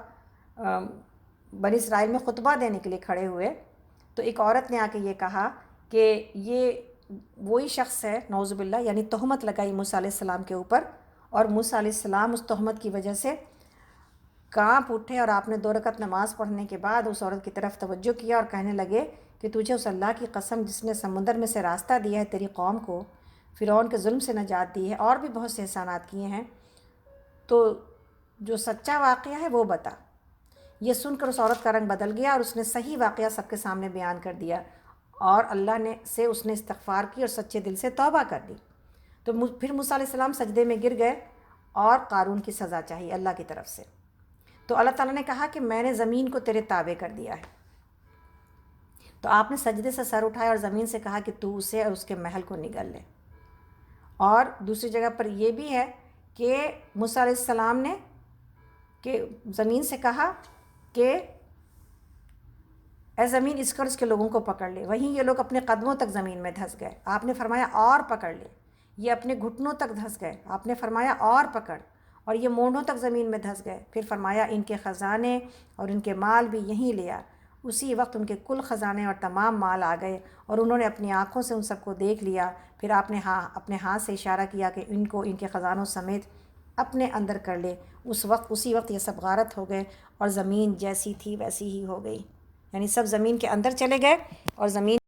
بنی اسرائیل میں خطبہ دینے کے لیے کھڑے ہوئے تو ایک عورت نے آ کے یہ کہا کہ یہ وہی شخص ہے، نعوذ باللہ، یعنی تہمت لگائی موسیٰ علیہ السلام کے اوپر، اور موسیٰ علیہ السلام اس تہمت کی وجہ سے کانپ اٹھے، اور آپ نے 2 رکعت نماز پڑھنے کے بعد اس عورت کی طرف توجہ کیا اور کہنے لگے کہ تجھے اس اللہ کی قسم جس نے سمندر میں سے راستہ دیا ہے تیری قوم کو، فرعون کے ظلم سے نجات دی ہے، اور بھی بہت سے احسانات کیے ہیں، تو جو سچا واقعہ ہے وہ بتا۔ یہ سن کر اس عورت کا رنگ بدل گیا اور اس نے صحیح واقعہ سب کے سامنے بیان کر دیا، اور اللہ نے اس نے استغفار کی اور سچے دل سے توبہ کر دی۔ تو پھر موسیٰ علیہ السلام سجدے میں گر گئے اور قارون کی سزا چاہی اللہ کی طرف سے۔ تو اللہ تعالیٰ نے کہا کہ میں نے زمین کو تیرے تابع کر دیا ہے۔ تو آپ نے سجدے سے سر اٹھایا اور زمین سے کہا کہ تو اسے اور اس کے محل کو نگل لے۔ اور دوسری جگہ پر یہ بھی ہے کہ موسیٰ علیہ السلام نے کہ زمین سے کہا کہ اے زمین اس کے لوگوں کو پکڑ لے، وہیں یہ لوگ اپنے قدموں تک زمین میں دھنس گئے، آپ نے فرمایا اور پکڑ لے۔ یہ اپنے گھٹنوں تک دھنس گئے، آپ نے فرمایا اور پکڑ، اور یہ مونڈوں تک زمین میں دھنس گئے، پھر فرمایا ان کے خزانے اور ان کے مال بھی یہیں لیا۔ اسی وقت ان کے کل خزانے اور تمام مال آ گئے اور انہوں نے اپنی آنکھوں سے ان سب کو دیکھ لیا۔ پھر آپ نے اپنے ہاتھ سے اشارہ کیا کہ ان کو ان کے خزانوں سمیت اپنے اندر کر لے۔ اسی وقت یہ سب غارت ہو گئے اور زمین جیسی تھی ویسی ہی ہو گئی، یعنی سب زمین کے اندر چلے گئے اور زمین